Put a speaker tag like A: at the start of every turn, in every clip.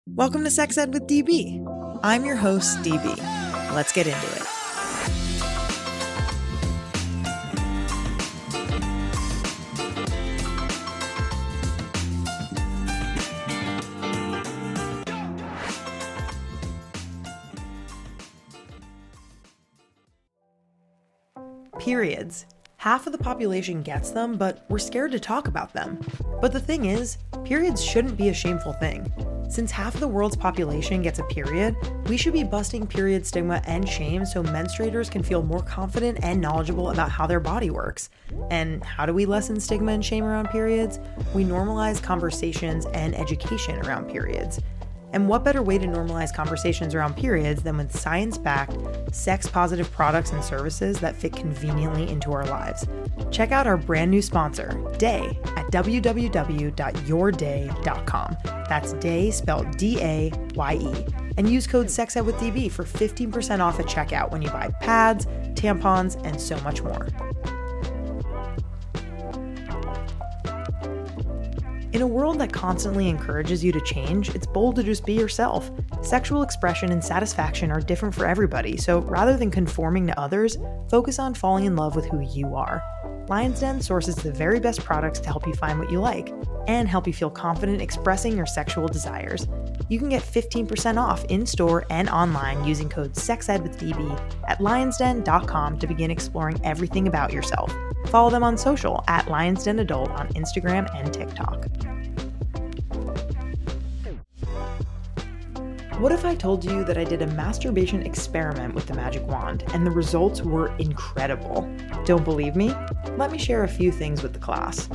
A: Welcome to Sex Ed with DB. I'm your host, DB. Let's get into it. Periods. Half of the population gets them, but we're scared to talk about them. But the thing is, periods shouldn't be a shameful thing. Since half of the world's population gets a period, we should be busting period stigma and shame so menstruators can feel more confident and knowledgeable about how their body works. And how do we lessen stigma and shame around periods? We normalize conversations and education around periods. And what better way to normalize conversations around periods than with science-backed, sex-positive products and services that fit conveniently into our lives? Check out our brand new sponsor, Day, at www.yourday.com. That's Day spelled D-A-Y-E. And use code SEXEDWithDB for 15% off at checkout when you buy pads, tampons, and so much more. In a world that constantly encourages you to change, it's bold to just be yourself. Sexual expression and satisfaction are different for everybody, so rather than conforming to others, focus on falling in love with who you are. Lion's Den sources the very best products to help you find what you like, and help you feel confident expressing your sexual desires. You can get 15% off in-store and online using code SEXEDWithDB at lionsden.com to begin exploring everything about yourself. Follow them on social at Lions Den Adult on Instagram and TikTok. What if I told you that I did a masturbation experiment with the magic wand and the results were incredible? Don't believe me? Let me share a few things with the class.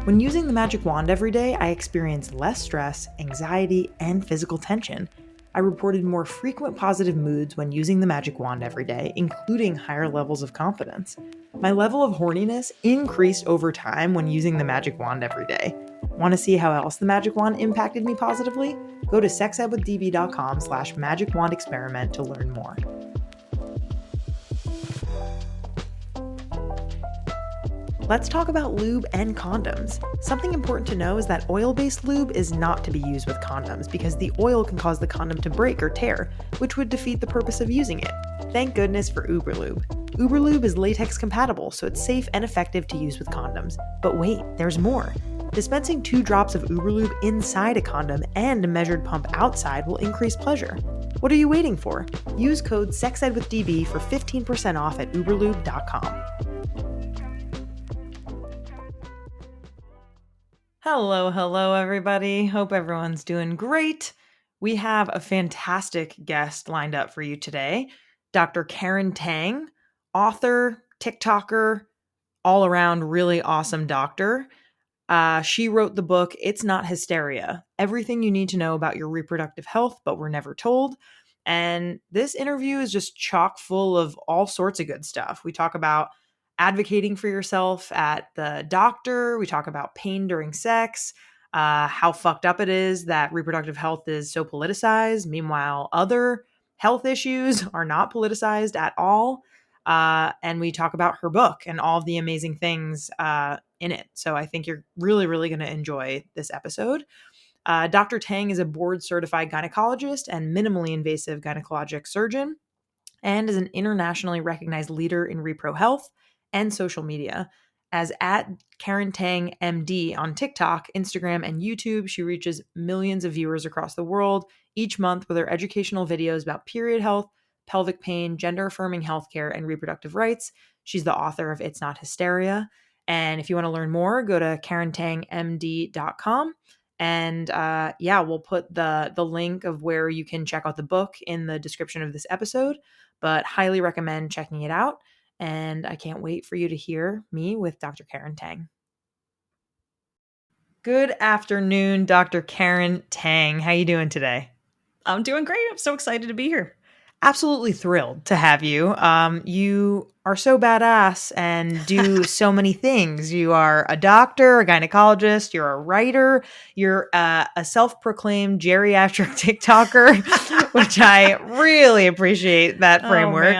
A: When using the magic wand every day, I experienced less stress, anxiety, and physical tension. I reported more frequent positive moods when using the magic wand every day, including higher levels of confidence. My level of horniness increased over time when using the magic wand every day. Want to see how else the magic wand impacted me positively? Go to sexedwithdb.com/magicwandexperiment to learn more. Let's talk about lube and condoms. Something important to know is that oil-based lube is not to be used with condoms because the oil can cause the condom to break or tear, which would defeat the purpose of using it. Thank goodness for Uberlube. Uberlube is latex compatible, so it's safe and effective to use with condoms. But wait, there's more. Dispensing 2 drops of Uberlube inside a condom and a measured pump outside will increase pleasure. What are you waiting for? Use code SEXEDWithDB for 15% off at uberlube.com. Hello, everybody. Hope everyone's doing great. We have a fantastic guest lined up for you today. Dr. Karen Tang, author, TikToker, all around really awesome doctor. She wrote the book, It's Not Hysteria, Everything You Need to Know About Your Reproductive Health, But Were Never Told. And this interview is just chock full of all sorts of good stuff. We talk about advocating for yourself at the doctor. We talk about pain during sex, how fucked up it is that reproductive health is so politicized. Meanwhile, other health issues are not politicized at all. And we talk about her book and all of the amazing things in it. So I think you're really, really going to enjoy this episode. Dr. Tang is a board-certified gynecologist and minimally invasive gynecologic surgeon, and is an internationally recognized leader in repro health and social media. As at Karen Tang MD on TikTok, Instagram, and YouTube, she reaches millions of viewers across the world each month with her educational videos about period health, pelvic pain, gender-affirming healthcare, and reproductive rights. She's the author of It's Not Hysteria. And if you want to learn more, go to karentangmd.com. And we'll put the link of where you can check out the book in the description of this episode, but highly recommend checking it out. And I can't wait for you to hear me with Dr. Karen Tang. Good afternoon, Dr. Karen Tang. How you doing today?
B: I'm doing great. I'm so excited to be here.
A: Absolutely thrilled to have you. You are so badass and do so many things. You are a doctor, a gynecologist, you're a writer, you're a self-proclaimed geriatric TikToker, which I really appreciate that framework.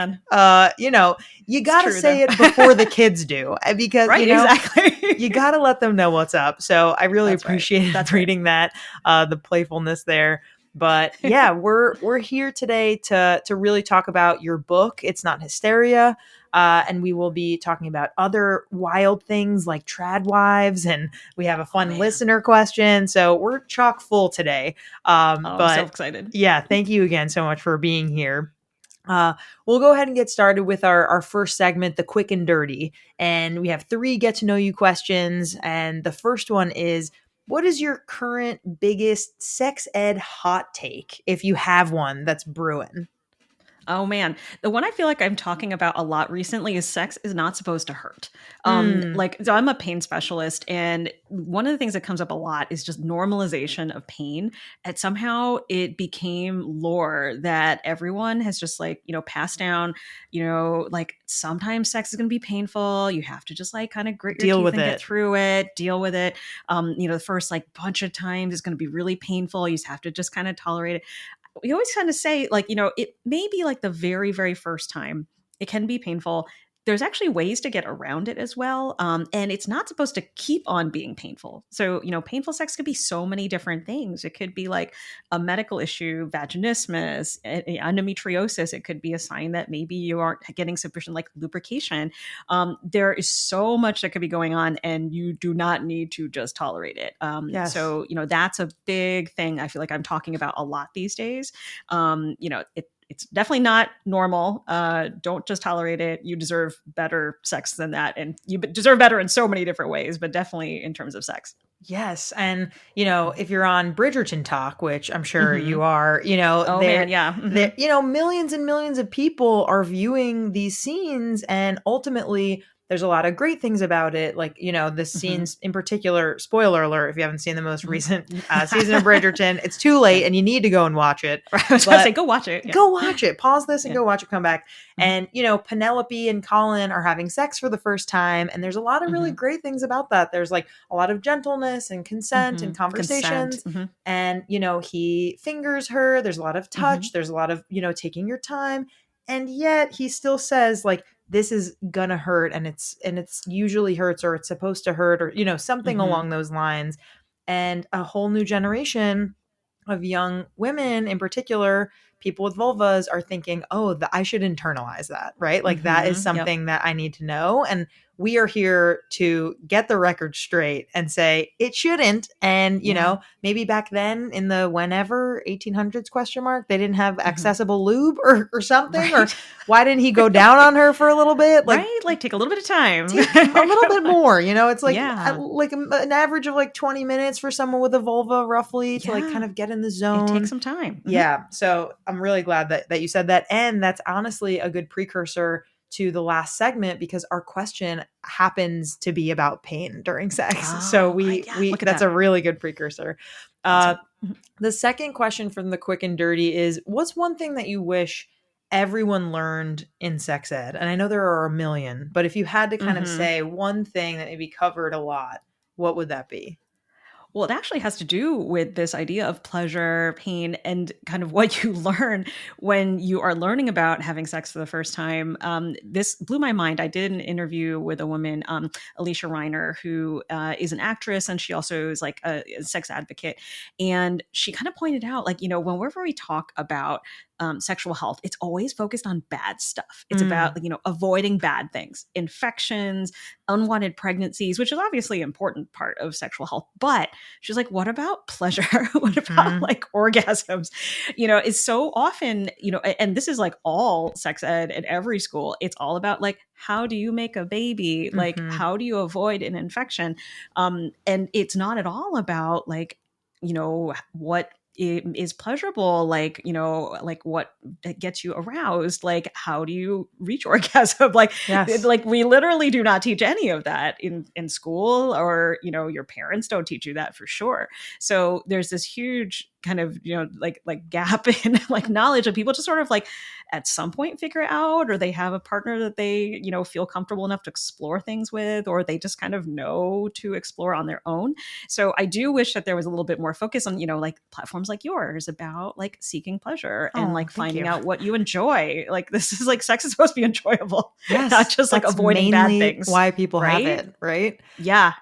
A: You got to say it before the kids do, because
B: exactly.
A: You got to let them know what's up. So I really appreciated reading that, the playfulness there. But yeah, we're here today to really talk about your book. It's Not Hysteria. And we will be talking about other wild things like trad wives, and we have a fun listener question. So we're chock full today.
B: I'm so
A: But
B: excited.
A: yeah, thank you again so much for being here. We'll go ahead and get started with our first segment, the quick and dirty. And we have 3 get to know you questions. And the first one is, what is your current biggest sex ed hot take, if you have one that's brewing?
B: Oh man, the one I feel like I'm talking about a lot recently is sex is not supposed to hurt.
A: Mm,
B: So I'm a pain specialist, and one of the things that comes up a lot is just normalization of pain. And somehow it became lore that everyone has just passed down. Like sometimes sex is going to be painful. You have to just like kind of grit your
A: deal
B: teeth
A: with
B: and get
A: it.
B: through it, deal with it. The first like bunch of times is going to be really painful. You just have to just kind of tolerate it. We always kind of say it may be like the very very first time it can be painful. There's actually ways to get around it as well, and it's not supposed to keep on being painful. So painful sex could be so many different things. It could be like a medical issue, vaginismus, endometriosis. It could be a sign that maybe you aren't getting sufficient like lubrication. There is so much that could be going on, and you do not need to just tolerate it.
A: Yes.
B: So that's a big thing I feel like I'm talking about a lot these days. It's definitely not normal. Don't just tolerate it. You deserve better sex than that. And you deserve better in so many different ways, but definitely in terms of sex.
A: Yes. And, if you're on Bridgerton Talk, which I'm sure
B: Mm-hmm.
A: you are,
B: Oh man, yeah. Mm-hmm.
A: millions and millions of people are viewing these scenes, and ultimately there's a lot of great things about it. Like, the scenes in particular, spoiler alert, if you haven't seen the most recent season of Bridgerton, it's too late and you need to go and watch it.
B: I was going to say, go watch it. Yeah.
A: Go watch it. Pause this and
B: Yeah.
A: go watch it, come back. And, Penelope and Colin are having sex for the first time. And there's a lot of really great things about that. There's like a lot of gentleness and consent and conversations. And, he fingers her. There's a lot of touch. There's a lot of, taking your time. And yet he still says like, this is gonna hurt, and it's usually hurts, or it's supposed to hurt, or, something along those lines. And a whole new generation of young women in particular, people with vulvas, are thinking, oh, I should internalize that, right? Like that is something that I need to know. And we are here to get the record straight and say it shouldn't. And, maybe back then in the whenever 1800s question mark, they didn't have accessible lube or something,
B: Right.
A: or why didn't he go down on her for a little bit? Like,
B: right. Like take a little bit of time,
A: take a little bit more, it's like,
B: Yeah.
A: like an average of like 20 minutes for someone with a vulva roughly to like kind of get in the zone.
B: It takes some time.
A: Yeah. So I'm really glad that you said that. And that's honestly a good precursor to the last segment, because our question happens to be about pain during sex. So that's a really good precursor. The second question from the quick and dirty is, what's one thing that you wish everyone learned in sex ed? And I know there are a million, but if you had to kind of say one thing that maybe covered a lot, what would that be?
B: Well, it actually has to do with this idea of pleasure, pain, and kind of what you learn when you are learning about having sex for the first time. This blew my mind. I did an interview with a woman, Alicia Reiner, who is an actress, and she also is like a sex advocate. And she kind of pointed out, like, whenever we talk about sexual health, it's always focused on bad stuff. It's about, avoiding bad things, infections, unwanted pregnancies, which is obviously an important part of sexual health. But she's like, what about pleasure? What about like orgasms? It's so often, and this is like all sex ed at every school. It's all about like, how do you make a baby? Like, how do you avoid an infection? And it's not at all about like, what is pleasurable, like like what gets you aroused, like how do you reach orgasm, like like we literally do not teach any of that in school, or your parents don't teach you that for sure. So there's this huge kind of like gap in like knowledge, of people just sort of like at some point figure it out, or they have a partner that they feel comfortable enough to explore things with, or they just kind of know to explore on their own. So I do wish that there was a little bit more focus on like platforms like yours about like seeking pleasure and like finding out what you enjoy. Like this is like, sex is supposed to be enjoyable, not just like avoiding bad things.
A: Why people have it, right?
B: Yeah.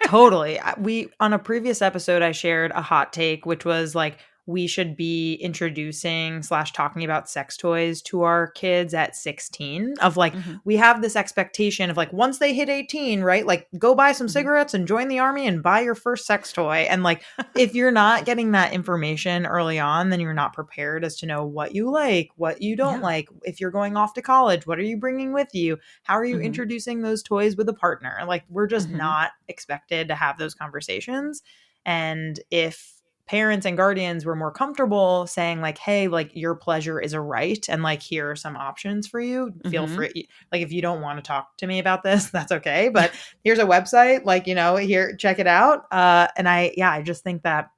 A: Totally. We, on a previous episode, I shared a hot take, which was like, we should be introducing slash talking about sex toys to our kids at 16. Of like,
B: Mhm.
A: we have this expectation of like, once they hit 18, right? Like, go buy some
B: Mhm.
A: cigarettes and join the army and buy your first sex toy. And like, if you're not getting that information early on, then you're not prepared as to know what you like, what you don't
B: Yeah.
A: like. If you're going off to college, what are you bringing with you? How are you
B: Mhm.
A: introducing those toys with a partner? Like, we're just
B: Mhm.
A: not expected to have those conversations. And if parents and guardians were more comfortable saying like, hey, like, your pleasure is a right, and like, here are some options for you, feel
B: Mhm.
A: free, like, if you don't want to talk to me about this, that's okay, but here's a website, like, here, check it out. And I just think that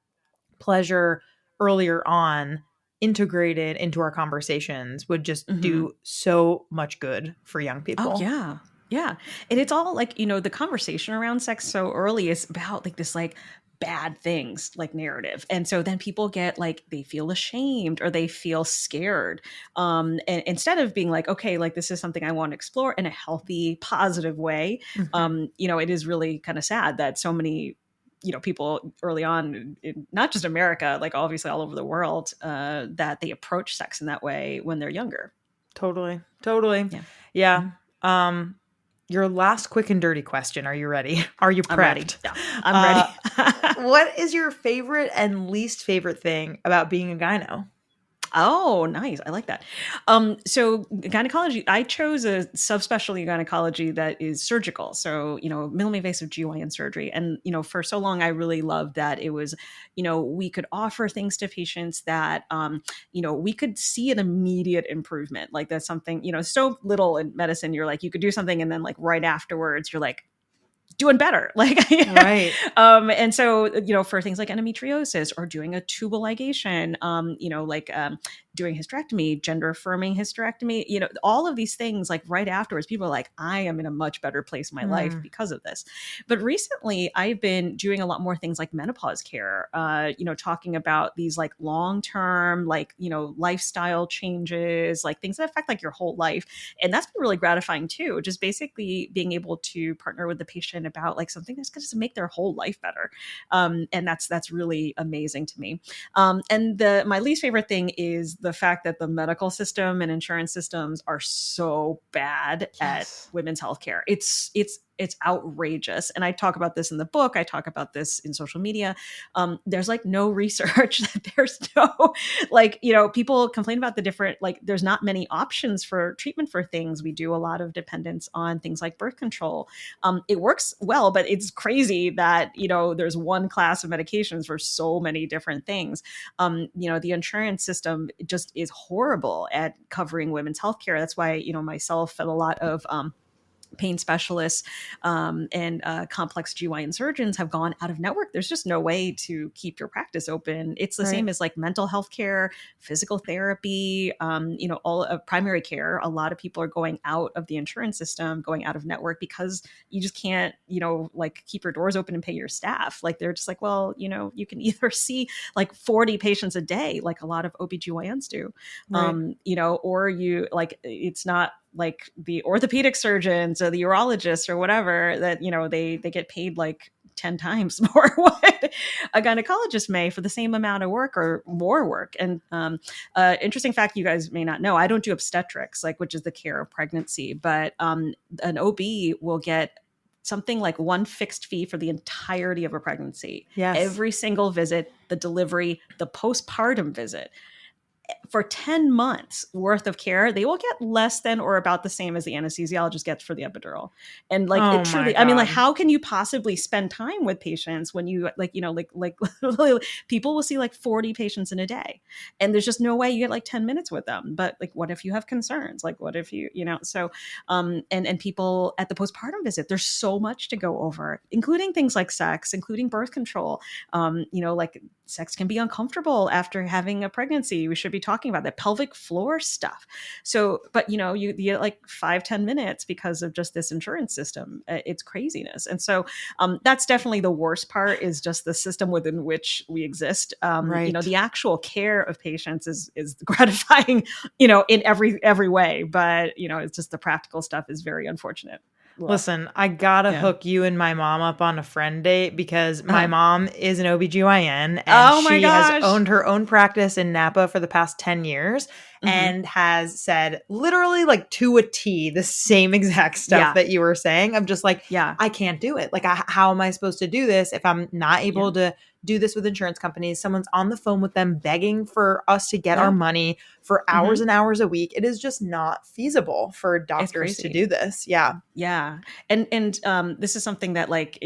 A: pleasure earlier on integrated into our conversations would just
B: Mhm.
A: do so much good for young
B: Oh,
A: people.
B: yeah. Yeah. And it's all like, the conversation around sex so early is about like this like bad things like narrative. And so then people get like they feel ashamed or they feel scared. And instead of being like, okay, like this is something I want to explore in a healthy, positive way.
A: Mhm.
B: It is really kind of sad that so many people early on not just America, like obviously all over the world, that they approach sex in that way when they're younger.
A: Totally. Totally.
B: Yeah.
A: Yeah.
B: Mhm.
A: Um, your last quick and dirty question. Are you ready? Are you
B: I'm ready.
A: prepped?
B: Yeah, I'm
A: Uh,
B: ready.
A: what is your favorite and least favorite thing about being a gyno?
B: Oh, nice. I like that. So gynecology, I chose a subspecialty gynecology that is surgical. So, minimally invasive GYN surgery. And, for so long, I really loved that it was, we could offer things to patients that, we could see an immediate improvement. Like that's something, so little in medicine, you're like, you could do something and then like right afterwards, you're like, doing better. Like,
A: Right.
B: and so, for things like endometriosis or doing a tubal ligation, doing hysterectomy, gender affirming hysterectomy, all of these things, like right afterwards, people are like, I am in a much better place in my life
A: Hmm.
B: because of this. But recently I've been doing a lot more things like menopause care, talking about these like long-term, like, lifestyle changes, like things that affect like your whole life. And that's been really gratifying too, just basically being able to partner with the patient about like something that's going to make their whole life better. And that's really amazing to me. And my least favorite thing is the fact that the medical system and insurance systems are so bad at
A: Yes.
B: women's healthcare. It's outrageous. And I talk about this in the book. I talk about this in social media. There's like no research. There's no like, people complain about the different, like, there's not many options for treatment for things. We do a lot of dependence on things like birth control. It works well, but it's crazy that, there's one class of medications for so many different things. The insurance system just is horrible at covering women's healthcare. That's why, myself and a lot of, pain specialists, and complex GYN surgeons have gone out of network. There's just no way to keep your practice open. It's the
A: Right.
B: same as like mental health care, physical therapy, all of primary care. A lot of people are going out of the insurance system, going out of network because you just can't, like keep your doors open and pay your staff. Like they're just like, well, you can either see like 40 patients a day, like a lot of OBGYNs do,
A: Right.
B: or you like, it's not like the orthopedic surgeons or the urologists or whatever that they get paid like 10 times more what a gynecologist may for the same amount of work or more work. And interesting fact you guys may not know, I don't do obstetrics, like, which is the care of pregnancy, but an OB will get something like one fixed fee for the entirety of a pregnancy,
A: Yes.
B: every single visit, the delivery, the postpartum visit. For 10 months worth of care, they will get less than or about the same as the anesthesiologist gets for the epidural. And like it
A: Oh my
B: truly, I mean, like,
A: God.
B: how can you possibly spend time with patients when you like, people will see like 40 patients in a day. And there's just no way you get like 10 minutes with them. But like, what if you have concerns? Like, what if so and people at the postpartum visit, there's so much to go over, including things like sex, including birth control. Like sex can be uncomfortable after having a pregnancy. We should be talking about that pelvic floor stuff. So, but you get like 5-10 minutes because of just this insurance system. It's craziness. And so that's definitely the worst part, is just the system within which we exist.
A: Right.
B: The actual care of patients is gratifying, in every way. But, it's just the practical stuff is very unfortunate. ugh,
A: Listen, I gotta
B: yeah.
A: hook you and my mom up on a friend date because my
B: Uh-huh.
A: mom is an OBGYN and
B: Oh my
A: she has
B: gosh.
A: owned her own practice in Napa for the past 10 years
B: Hmm.
A: and has said literally like to a T the same exact stuff
B: Yeah.
A: that you were saying. I'm just like,
B: Yeah.
A: I can't do it. Like, how am I supposed to do this if I'm not
B: Yeah.
A: able to do this with insurance companies? Someone's on the phone with them begging for us to get our
B: Yeah.
A: money for hours
B: Hmm.
A: and hours a week. It is just not feasible for
B: It's
A: doctors to
B: crazy.
A: do this. Yeah.
B: Yeah. And this is something that, like,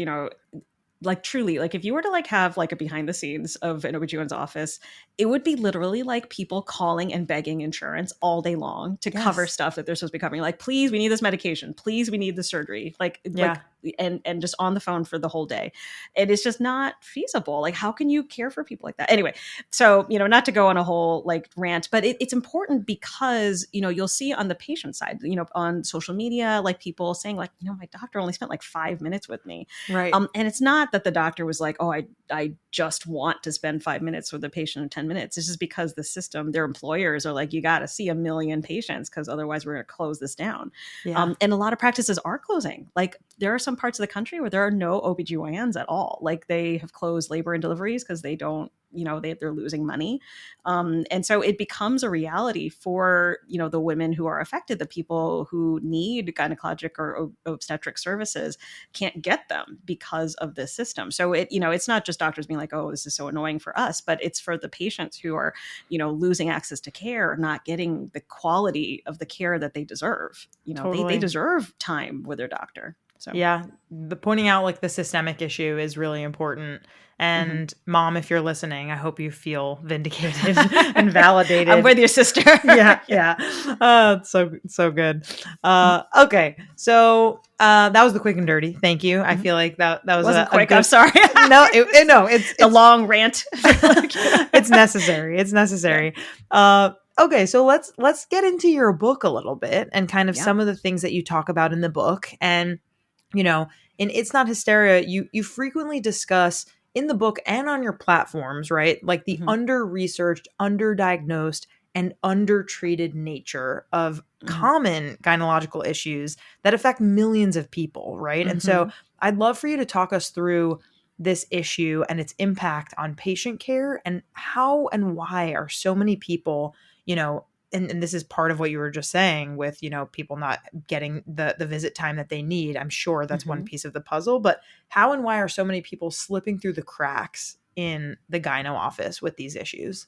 B: like truly, like if you were to like have like a behind the scenes of an OBGYN's office, it would be literally like people calling and begging insurance all day long to cover
A: Yes.
B: stuff that they're supposed to be covering. Like, please, we need this medication. Please, we need the surgery.
A: Yeah.
B: And just on the phone for the whole day. It is just not feasible. Like, how can you care for people like that? Anyway, so, not to go on a whole like rant, but it's important because, you'll see on the patient side, on social media, like people saying like, my doctor only spent like 5 minutes with me.
A: Right.
B: And it's not that the doctor was like, oh, I just want to spend 5 minutes with a patient in 10 minutes. It's just because the system, their employers are like, you got to see a million patients because otherwise we're going to close this down.
A: Yeah.
B: And a lot of practices are closing. Like there are some parts of the country where there are no OBGYNs at all. Like they have closed labor and deliveries because they don't, they're losing money. And so it becomes a reality for, the women who are affected, the people who need gynecologic or obstetric services can't get them because of this system. So it's not just doctors being like, oh, this is so annoying for us, but it's for the patients who are, losing access to care, not getting the quality of the care that they deserve. They
A: Totally.
B: deserve time with their doctor. So,
A: Yeah. The pointing out like the systemic issue is really important.
B: mhm.
A: And mom, if you're listening, I hope you feel vindicated and
B: I'm
A: validated.
B: with your sister.
A: Yeah,
B: Yeah.
A: yeah. So good. Okay. So that was the quick and dirty. Thank you. I
B: Mhm.
A: feel like that was
B: Wasn't
A: a
B: quick. I'm
A: good.
B: sorry.
A: No, no, it's
B: The
A: it's
B: long rant.
A: it's necessary. It's
B: Yeah.
A: necessary. Okay, so let's get into your book a little bit and kind of
B: Yeah.
A: some of the things that you talk about in the book. And you know, in It's Not Hysteria, you frequently discuss in the book and on your platforms, right? Like the
B: Hmm.
A: under-researched, underdiagnosed, and undertreated nature of
B: Hmm.
A: common gynecological issues that affect millions of people, right? And so
B: Hmm.
A: I'd love for you to talk us through this issue and its impact on patient care and how and why are so many people, and this is part of what you were just saying with, people not getting the visit time that they need. I'm sure that's one
B: Hmm.
A: piece of the puzzle, but how and why are so many people slipping through the cracks in the gyno office with these issues?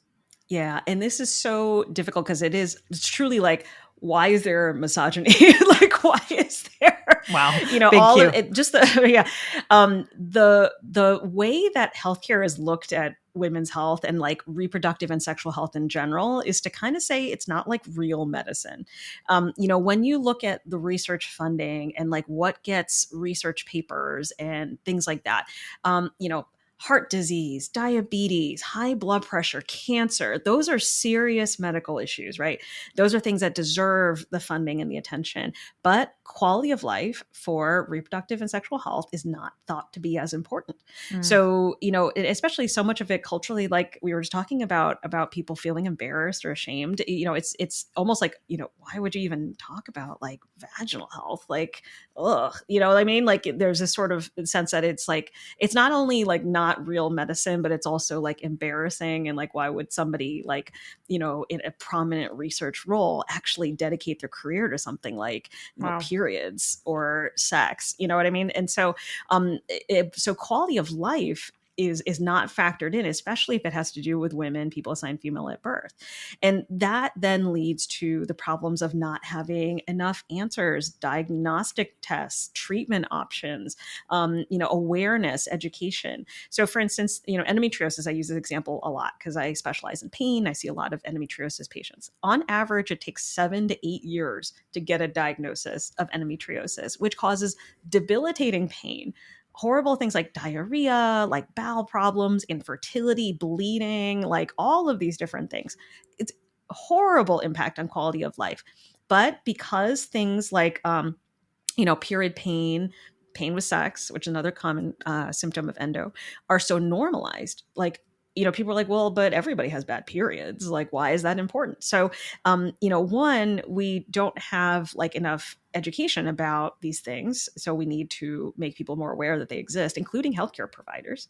B: Yeah, and this is so difficult because it's truly like, why is there misogyny? Like, why is there,
A: Wow. Big
B: all of
A: Q.
B: it? Just the yeah, the way that healthcare is looked at women's health and like reproductive and sexual health in general is to kind of say it's not like real medicine. When you look at the research funding and like what gets research papers and things like that, heart disease, diabetes, high blood pressure, cancer. Those are serious medical issues, right? Those are things that deserve the funding and the attention. But quality of life for reproductive and sexual health is not thought to be as important.
A: Mm,
B: So, especially so much of it culturally, like we were just talking about people feeling embarrassed or ashamed. It's almost like, why would you even talk about like vaginal health? Like, ugh, you know what I mean? Like there's this sort of sense that it's like it's not only like not real medicine, but it's also like embarrassing. And like, why would somebody like, in a prominent research role actually dedicate their career to something like,
A: wow.
B: periods or sex? You know what I mean? And so, so quality of life is not factored in, especially if it has to do with women, people assigned female at birth. And that then leads to the problems of not having enough answers, diagnostic tests, treatment options, awareness, education. So for instance, endometriosis, I use this example a lot because I specialize in pain. I see a lot of endometriosis patients. On average, it takes 7 to 8 years to get a diagnosis of endometriosis, which causes debilitating pain, horrible things like diarrhea, like bowel problems, infertility, bleeding, like all of these different things. It's horrible impact on quality of life. But because things like period pain, pain with sex, which is another common symptom of endo, are so normalized. Like, people are like, well, but everybody has bad periods. Like, why is that important? So, one, we don't have like enough education about these things. So we need to make people more aware that they exist, including healthcare providers.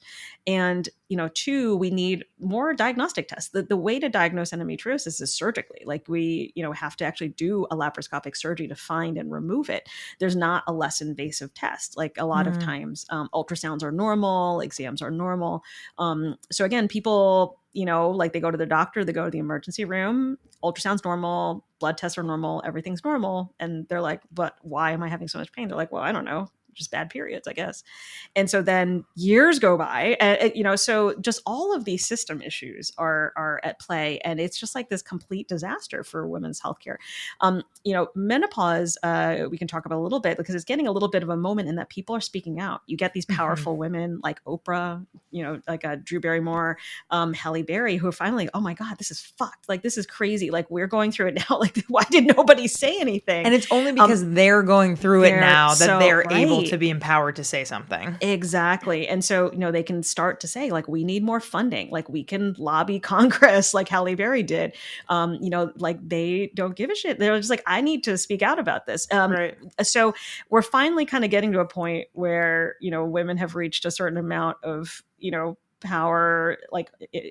B: And, two, we need more diagnostic tests. The way to diagnose endometriosis is surgically. Like we, have to actually do a laparoscopic surgery to find and remove it. There's not a less invasive test. Like a lot of times, ultrasounds are normal, exams are normal. So again, people, like they go to the doctor, they go to the emergency room, ultrasound's normal, blood tests are normal, everything's normal. And they're like, but why am I having so much pain? They're like, well, I don't know, just bad periods, I guess. And so then years go by, and so just all of these system issues are at play, and it's just like this complete disaster for women's healthcare. Menopause, we can talk about a little bit because it's getting a little bit of a moment in that people are speaking out. You get these powerful women like Oprah, like Drew Barrymore, Halle Berry, who are finally, oh my God, this is fucked. Like, this is crazy. Like, we're going through it now. Like, why did nobody say anything?
A: And it's only because they're going through it now that they're able to be empowered to say something.
B: Exactly. And so, they can start to say, like, we need more funding. Like, we can lobby Congress like Halle Berry did. Like, they don't give a shit. They're just like, I need to speak out about this.
A: Right.
B: So we're finally kind of getting to a point where, women have reached a certain amount of, power, like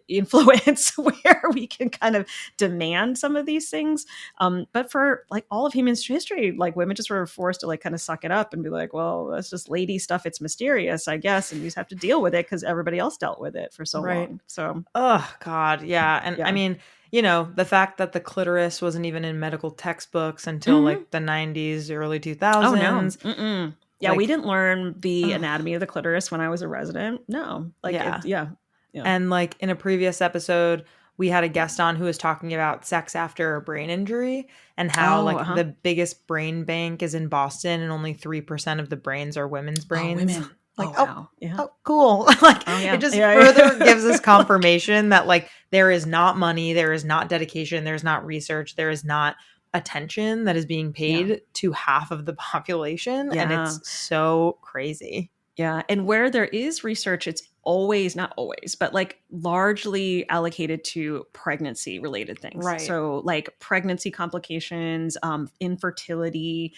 B: influence, where we can kind of demand some of these things. But for like all of human history, like women just were forced to like kind of suck it up and be like, well, that's just lady stuff. It's mysterious, I guess. And you just have to deal with it because everybody else dealt with it for so long. So,
A: oh God. Yeah. And I mean, the fact that the clitoris wasn't even in medical textbooks until like the 90s, early 2000s.
B: Oh, no. Mm-mm. Yeah, like, we didn't learn the anatomy of the clitoris when I was a resident. No. Like, yeah.
A: And like in a previous episode, we had a guest on who was talking about sex after a brain injury and how the biggest brain bank is in Boston and only 3% of the brains are women's brains.
B: Women.
A: Like,
B: wow. Yeah.
A: Oh, cool. Like, it just further gives us confirmation that like there is not money, there is not dedication, there's not research, there is not attention that is being paid to half of the population. And it's so crazy.
B: Yeah. And where there is research, it's always, not always, but like largely allocated to pregnancy related things.
A: Right.
B: So like pregnancy complications, infertility.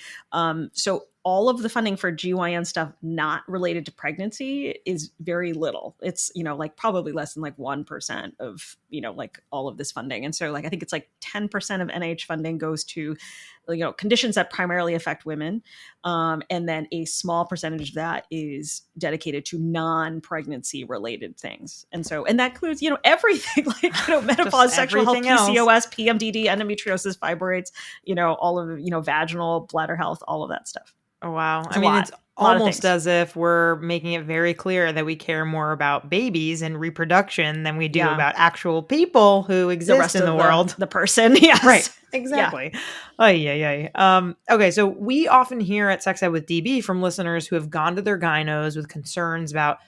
B: So all of the funding for GYN stuff not related to pregnancy is very little. It's, like probably less than like 1% of, like all of this funding. And so like, I think it's like 10% of NIH funding goes to, conditions that primarily affect women. And then a small percentage of that is dedicated to non-pregnancy related things. And so, and that includes, everything like, menopause, sexual health, PCOS, PMDD, endometriosis, fibroids, all of, vaginal, bladder health, all of that stuff.
A: Oh, wow. I mean, it's almost as if we're making it very clear that we care more about babies and reproduction than we do about actual people who exist in the world.
B: The person. Yes.
A: Right. Exactly. Okay. So we often hear at Sex Ed with DB from listeners who have gone to their gynos with concerns about,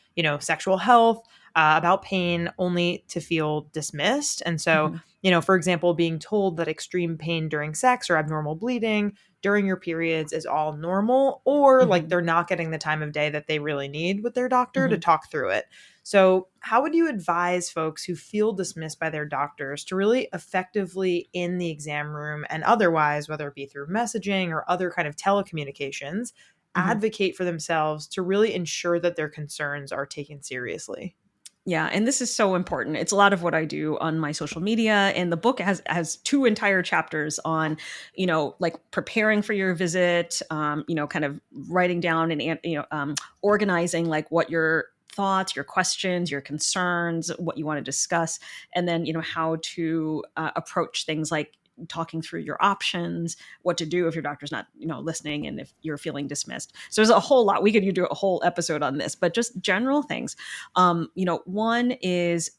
A: sexual health, about pain, only to feel dismissed. And so, for example, being told that extreme pain during sex or abnormal bleeding during your periods is all normal, or like they're not getting the time of day that they really need with their doctor to talk through it. So how would you advise folks who feel dismissed by their doctors to really effectively in the exam room and otherwise, whether it be through messaging or other kind of telecommunications, advocate for themselves to really ensure that their concerns are taken seriously?
B: Yeah. And this is so important. It's a lot of what I do on my social media. And the book has 2 entire chapters on, like preparing for your visit, kind of writing down and, organizing like what your thoughts, your questions, your concerns, what you want to discuss, and then, how to approach things like talking through your options, what to do if your doctor's not, listening, and if you're feeling dismissed. So there's a whole lot. We could do a whole episode on this, but just general things. One is,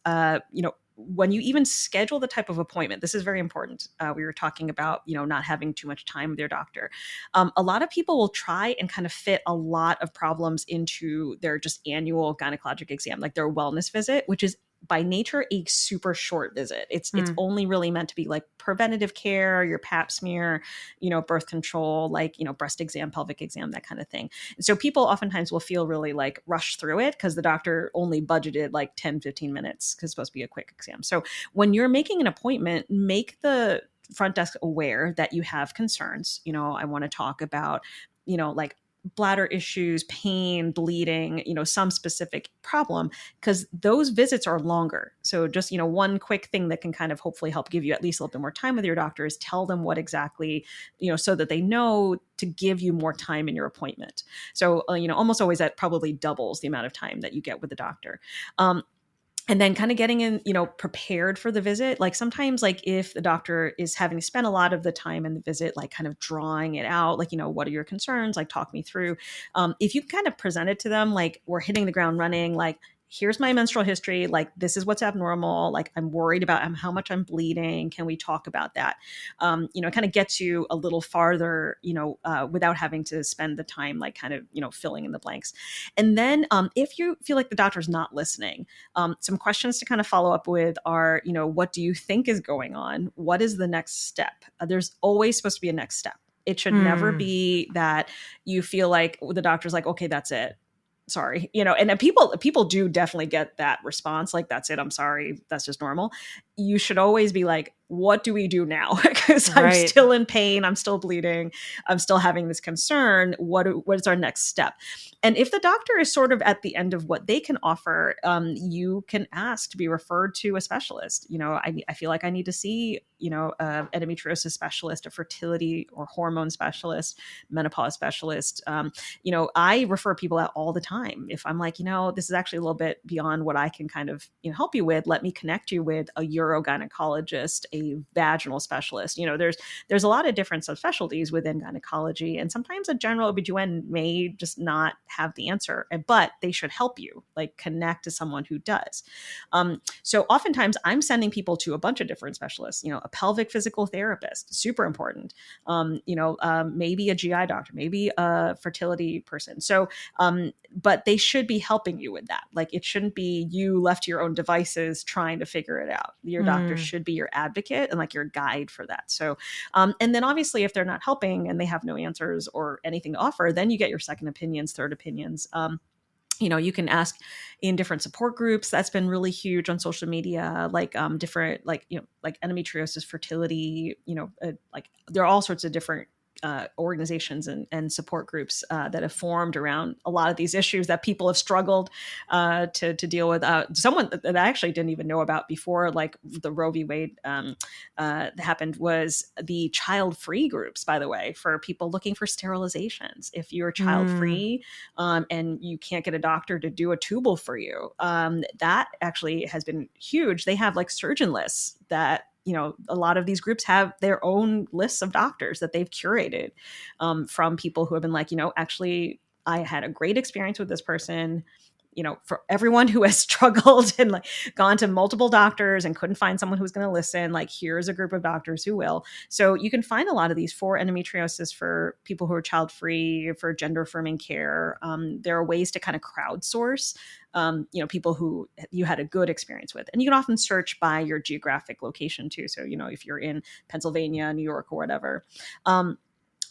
B: when you even schedule the type of appointment, this is very important. We were talking about, not having too much time with your doctor. A lot of people will try and kind of fit a lot of problems into their just annual gynecologic exam, like their wellness visit, which is by nature a super short visit. It's only really meant to be like preventative care, your pap smear, birth control, like, breast exam, pelvic exam, that kind of thing. And so people oftentimes will feel really like rushed through it because the doctor only budgeted like 10, 15 minutes because it's supposed to be a quick exam. So when you're making an appointment, make the front desk aware that you have concerns. I want to talk about, like bladder issues, pain, bleeding, some specific problem, because those visits are longer. So just, one quick thing that can kind of hopefully help give you at least a little bit more time with your doctor is tell them what exactly, so that they know to give you more time in your appointment. So, almost always that probably doubles the amount of time that you get with the doctor. And then kind of getting in, prepared for the visit. Like sometimes, like if the doctor is having to spend a lot of the time in the visit, like kind of drawing it out, like, what are your concerns? Like talk me through. If you kind of present it to them, like we're hitting the ground running, like here's my menstrual history, like this is what's abnormal, like I'm worried about how much I'm bleeding, can we talk about that? Kind of gets you a little farther, without having to spend the time like kind of, filling in the blanks. And then if you feel like the doctor's not listening, some questions to kind of follow up with are, what do you think is going on? What is the next step? There's always supposed to be a next step. It should never be that you feel like the doctor's like, okay, that's it. Sorry, and people do definitely get that response. Like, that's it. I'm sorry. That's just normal. You should always be like, what do we do now? Because I'm still in pain. I'm still bleeding. I'm still having this concern. What is our next step? And if the doctor is sort of at the end of what they can offer, you can ask to be referred to a specialist. I feel like I need to see, endometriosis specialist, a fertility or hormone specialist, menopause specialist. I refer people out all the time. If I'm like, this is actually a little bit beyond what I can kind of help you with, let me connect you with a urogynecologist, a vaginal specialist. There's a lot of different subspecialties within gynecology, and sometimes a general OBGYN may just not have the answer, but they should help you, like connect to someone who does. So oftentimes I'm sending people to a bunch of different specialists, a pelvic physical therapist, super important. Maybe a GI doctor, maybe a fertility person. So, but they should be helping you with that. Like it shouldn't be you left to your own devices trying to figure it out. Your doctor should be your advocate and like your guide for that. So, and then obviously if they're not helping and they have no answers or anything to offer, then you get your second opinions, third opinions. You can ask in different support groups. That's been really huge on social media, like different, like endometriosis, fertility, like there are all sorts of different organizations and support groups that have formed around a lot of these issues that people have struggled to deal with. Someone that I actually didn't even know about before, like the Roe v. Wade happened, was the child-free groups, by the way, for people looking for sterilizations. If you're child-free and you can't get a doctor to do a tubal for you, that actually has been huge. They have like surgeon lists that a lot of these groups have their own lists of doctors that they've curated from people who have been like, actually, I had a great experience with this person. For everyone who has struggled and like gone to multiple doctors and couldn't find someone who's going to listen, like here's a group of doctors who will. So you can find a lot of these for endometriosis, for people who are child-free, for gender affirming care. There are ways to kind of crowdsource, people who you had a good experience with. And you can often search by your geographic location too. So, if you're in Pennsylvania, New York, or whatever.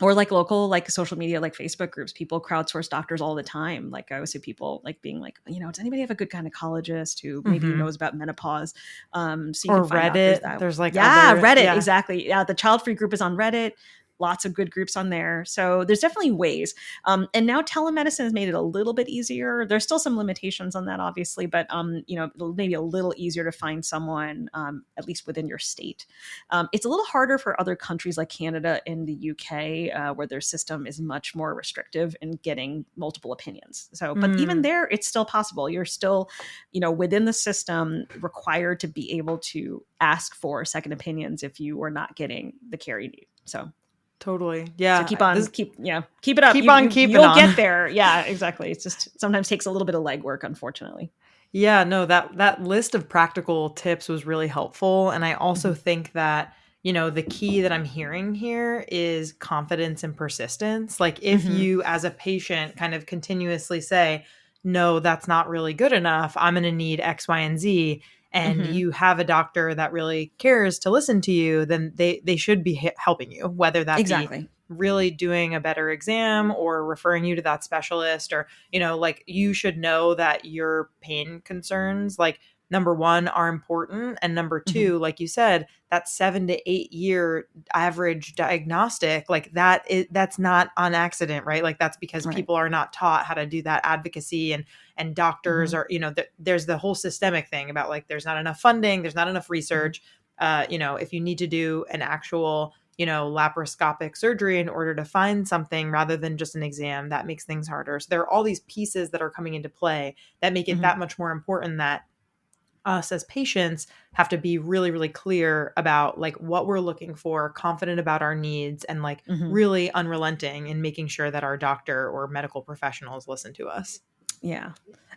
B: Or like local, like social media, like Facebook groups, people crowdsource doctors all the time. Like I always see people like being like, does anybody have a good gynecologist who maybe knows about menopause? So you
A: or
B: can find
A: Reddit. There's like
B: Reddit, exactly. Yeah, the child-free group is on Reddit. Lots of good groups on there. So there's definitely ways. And now telemedicine has made it a little bit easier. There's still some limitations on that, obviously, but, maybe a little easier to find someone, at least within your state. It's a little harder for other countries like Canada and the UK, where their system is much more restrictive in getting multiple opinions. So, but even there, it's still possible. You're still, within the system required to be able to ask for second opinions if you are not getting the care you need. So.
A: Totally. Yeah.
B: So keep it up.
A: Keep on keeping
B: you'll
A: on.
B: get there. Yeah, exactly. It's just sometimes takes a little bit of legwork, unfortunately.
A: Yeah, no, that list of practical tips was really helpful. And I also think that, the key that I'm hearing here is confidence and persistence. Like if you as a patient kind of continuously say, no, that's not really good enough, I'm going to need X, Y, and Z. And you have a doctor that really cares to listen to you, then they should be helping you, whether that be really doing a better exam or referring you to that specialist, or, like you should know that your pain concerns, like number one, are important. And number
B: Mhm.
A: two, like you said, that 7 to 8 year average diagnostic, like that's not on accident, right? Like that's because
B: Right.
A: people are not taught how to do that advocacy, and doctors
B: Mhm.
A: are, there's the whole systemic thing about like there's not enough funding, there's not enough
B: Mhm.
A: research. If you need to do an actual laparoscopic surgery in order to find something rather than just an exam, that makes things harder. So there are all these pieces that are coming into play that make it
B: Mhm.
A: that much more important that us as patients have to be really, really clear about like what we're looking for, confident about our needs, and like
B: Mhm.
A: really unrelenting in making sure that our doctor or medical professionals listen to us.
B: Yeah.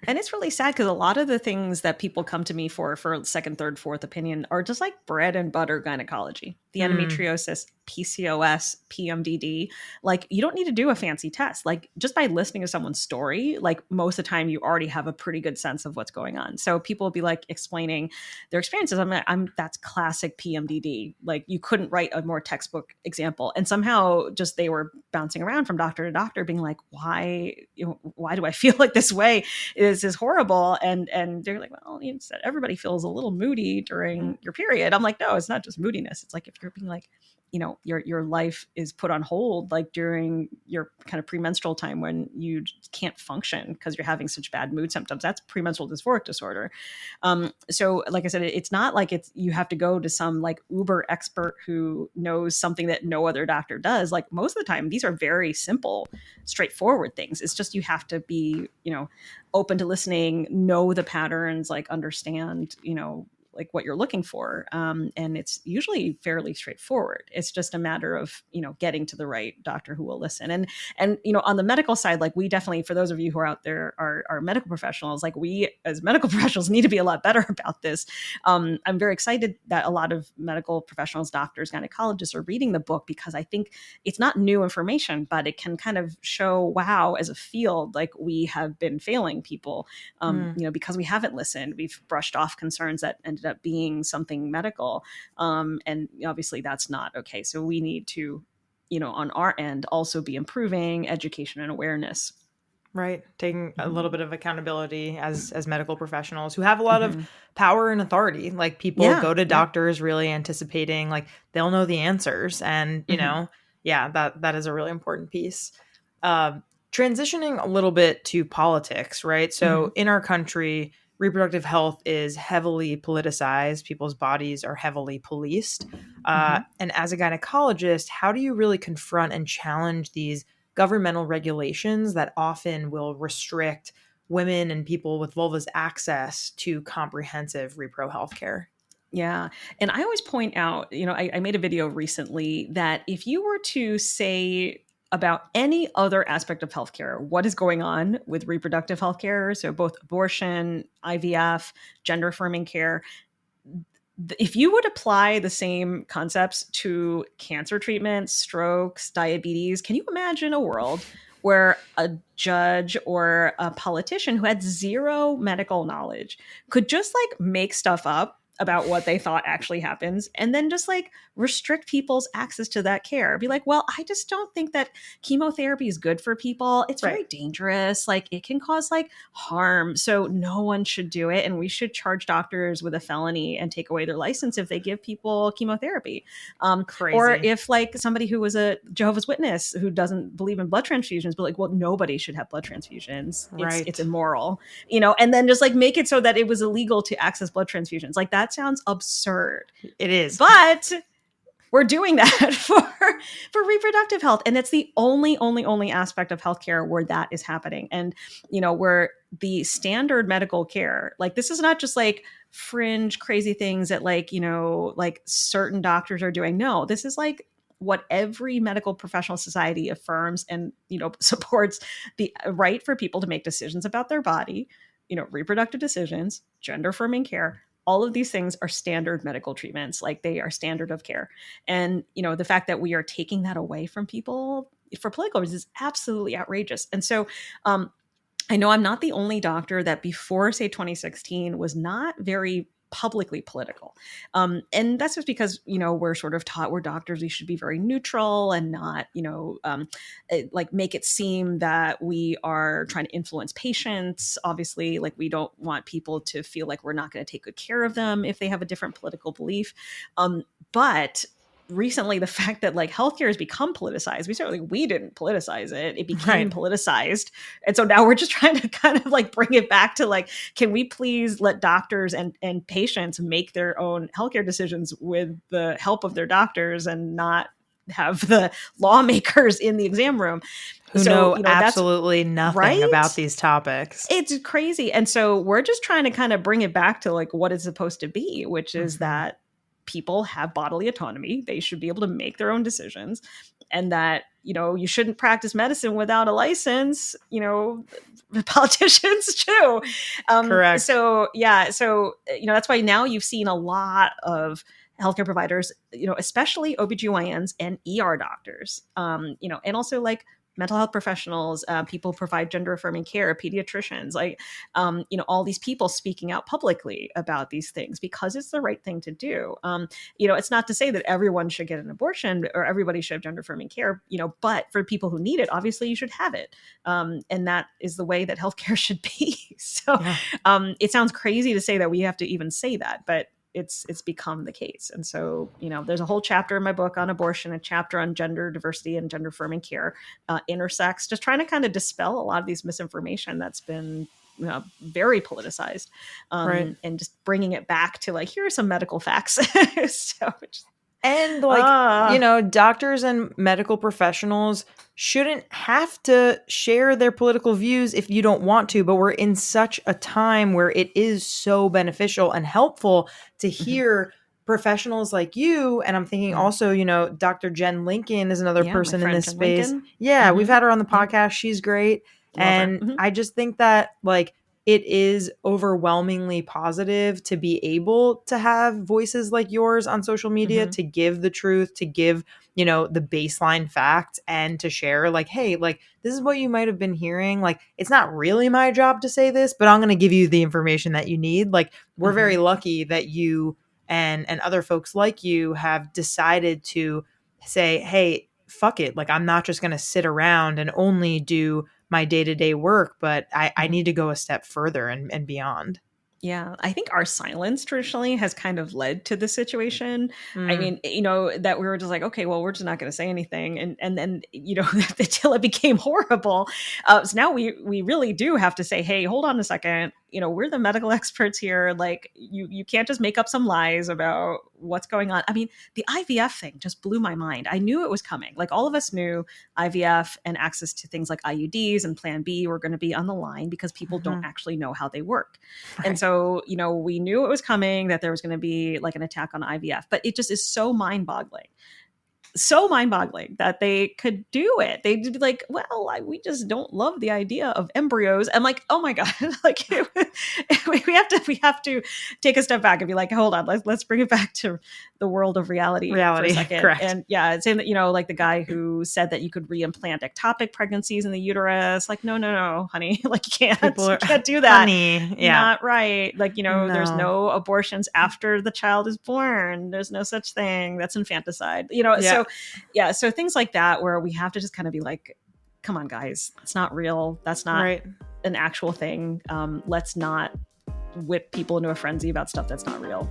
B: And it's really sad because a lot of the things that people come to me for second, third, fourth opinion are just like bread and butter gynecology. The
A: Mm,
B: endometriosis, PCOS, PMDD. Like you don't need to do a fancy test. Like just by listening to someone's story, like most of the time you already have a pretty good sense of what's going on. So people will be like explaining their experiences. I'm that's classic PMDD. Like you couldn't write a more textbook example. And somehow just they were bouncing around from doctor to doctor being like, why do I feel like this way? This is horrible. And they're like, well, you said everybody feels a little moody during your period. I'm like, no, it's not just moodiness. It's like if you're being like, your life is put on hold like during your kind of premenstrual time when you can't function because you're having such bad mood symptoms. That's premenstrual dysphoric disorder. So like I said, it's not like you have to go to some like uber expert who knows something that no other doctor does. Like most of the time, these are very simple, straightforward things. It's just you have to be, open to listening, know the patterns, like understand, like what you're looking for. And it's usually fairly straightforward. It's just a matter of, getting to the right doctor who will listen. And on the medical side, like we definitely, for those of you who are out there are medical professionals, like we as medical professionals need to be a lot better about this. I'm very excited that a lot of medical professionals, doctors, gynecologists are reading the book because I think it's not new information, but it can kind of show, wow, as a field, like we have been failing people,
A: mm,
B: because we haven't listened. We've brushed off concerns that ended up being something medical. And obviously that's not okay. So we need to, on our end, also be improving education and awareness.
A: right. Taking a little
B: Mm-hmm.
A: bit of accountability as medical professionals who have a lot of
B: Mm-hmm.
A: power and authority. Like people
B: Yeah.
A: go to
B: Yeah.
A: doctors really anticipating like they'll know the answers, and
B: Mm-hmm.
A: yeah, that is a really important piece. Um, Transitioning a little bit to politics, right?
B: Mm-hmm.
A: So in our country, reproductive health is heavily politicized. People's bodies are heavily policed.
B: Mm-hmm.
A: And as a gynecologist, how do you really confront and challenge these governmental regulations that often will restrict women and people with vulvas access to comprehensive repro health care?
B: Yeah. And I always point out, I made a video recently that if you were to say about any other aspect of healthcare, what is going on with reproductive healthcare, so both abortion, IVF, gender affirming care, if you would apply the same concepts to cancer treatments, strokes, diabetes, can you imagine a world where a judge or a politician who had zero medical knowledge could just like make stuff up about what they thought actually happens and then just like restrict people's access to that care? Be like, well, I just don't think that chemotherapy is good for people. It's
A: Right.
B: very dangerous. Like it can cause like harm. So no one should do it. And we should charge doctors with a felony and take away their license if they give people chemotherapy. Or
A: Crazy.
B: if like somebody who was a Jehovah's Witness who doesn't believe in blood transfusions, but like, well, nobody should have blood transfusions. It's
A: Right.
B: immoral, and then just like make it so that it was illegal to access blood transfusions. Like that sounds absurd.
A: It is.
B: But we're doing that for reproductive health, and it's the only aspect of healthcare where that is happening. And where the standard medical care, like this is not just like fringe crazy things that like certain doctors are doing. No, this is like what every medical professional society affirms and supports: the right for people to make decisions about their body, reproductive decisions, gender affirming care. All of these things are standard medical treatments, like they are standard of care. And the fact that we are taking that away from people for political reasons is absolutely outrageous. And so I know I'm not the only doctor that before, say, 2016 was not very publicly political. And that's just because, we're sort of taught we're doctors, we should be very neutral and not, like make it seem that we are trying to influence patients. Obviously, like we don't want people to feel like we're not going to take good care of them if they have a different political belief. But recently, the fact that like healthcare has become politicized, we didn't politicize it became politicized, and so now we're just trying to kind of like bring it back to like, can we please let doctors and patients make their own healthcare decisions with the help of their doctors and not have the lawmakers in the exam room
A: who know absolutely nothing about these topics.
B: It's crazy. And so we're just trying to kind of bring it back to like what it's supposed to be, which is that people have bodily autonomy. They should be able to make their own decisions, and that, you shouldn't practice medicine without a license, politicians too.
A: Correct.
B: So, yeah. So, that's why now you've seen a lot of healthcare providers, especially OBGYNs and ER doctors, and also like mental health professionals, people provide gender affirming care, pediatricians, like, all these people speaking out publicly about these things because it's the right thing to do. It's not to say that everyone should get an abortion or everybody should have gender affirming care, but for people who need it, obviously you should have it. And that is the way that healthcare should be. So it sounds crazy to say that we have to even say that, but it's become the case. And so, there's a whole chapter in my book on abortion, a chapter on gender diversity and gender affirming care, intersex, just trying to kind of dispel a lot of these misinformation that's been very politicized, and just bringing it back to like, here are some medical facts.
A: And like, doctors and medical professionals shouldn't have to share their political views if you don't want to, but we're in such a time where it is so beneficial and helpful to hear professionals like you. And I'm thinking also, Dr. Jen Lincoln is another person in this
B: Jen
A: space.
B: Lincoln.
A: Yeah, we've had her on the podcast. She's great.
B: Love her.
A: I just think that like, it is overwhelmingly positive to be able to have voices like yours on social media, to give the truth, to give, the baseline facts, and to share like, hey, like, this is what you might have been hearing. Like, it's not really my job to say this, but I'm going to give you the information that you need. Like, we're very lucky that you and other folks like you have decided to say, hey, fuck it. Like, I'm not just going to sit around and only do my day-to-day work, but I need to go a step further and beyond.
B: Yeah, I think our silence traditionally has kind of led to this situation. I mean, that we were just like, okay, well, we're just not going to say anything. And then, until it became horrible. So now we really do have to say, hey, hold on a second. We're the medical experts here. Like, you can't just make up some lies about what's going on. I mean, the IVF thing just blew my mind. I knew it was coming. Like, all of us knew IVF and access to things like IUDs and Plan B were going to be on the line because people don't actually know how they work. Right. And so, we knew it was coming, that there was going to be like an attack on IVF, but it just is so mind-boggling that they could do it. They'd be like, well, we just don't love the idea of embryos. I'm like, oh my God, like we have to take a step back and be like, hold on, let's bring it back to the world of reality for a second.
A: Correct.
B: And yeah, saying that, like the guy who said that you could reimplant ectopic pregnancies in the uterus, like, no, honey, like you can't do that.
A: Honey, yeah.
B: Not right. Like, there's no abortions after the child is born. There's no such thing. That's infanticide, So things like that, where we have to just kind of be like, come on, guys, it's not real. That's not an actual thing. Let's not whip people into a frenzy about stuff that's not real.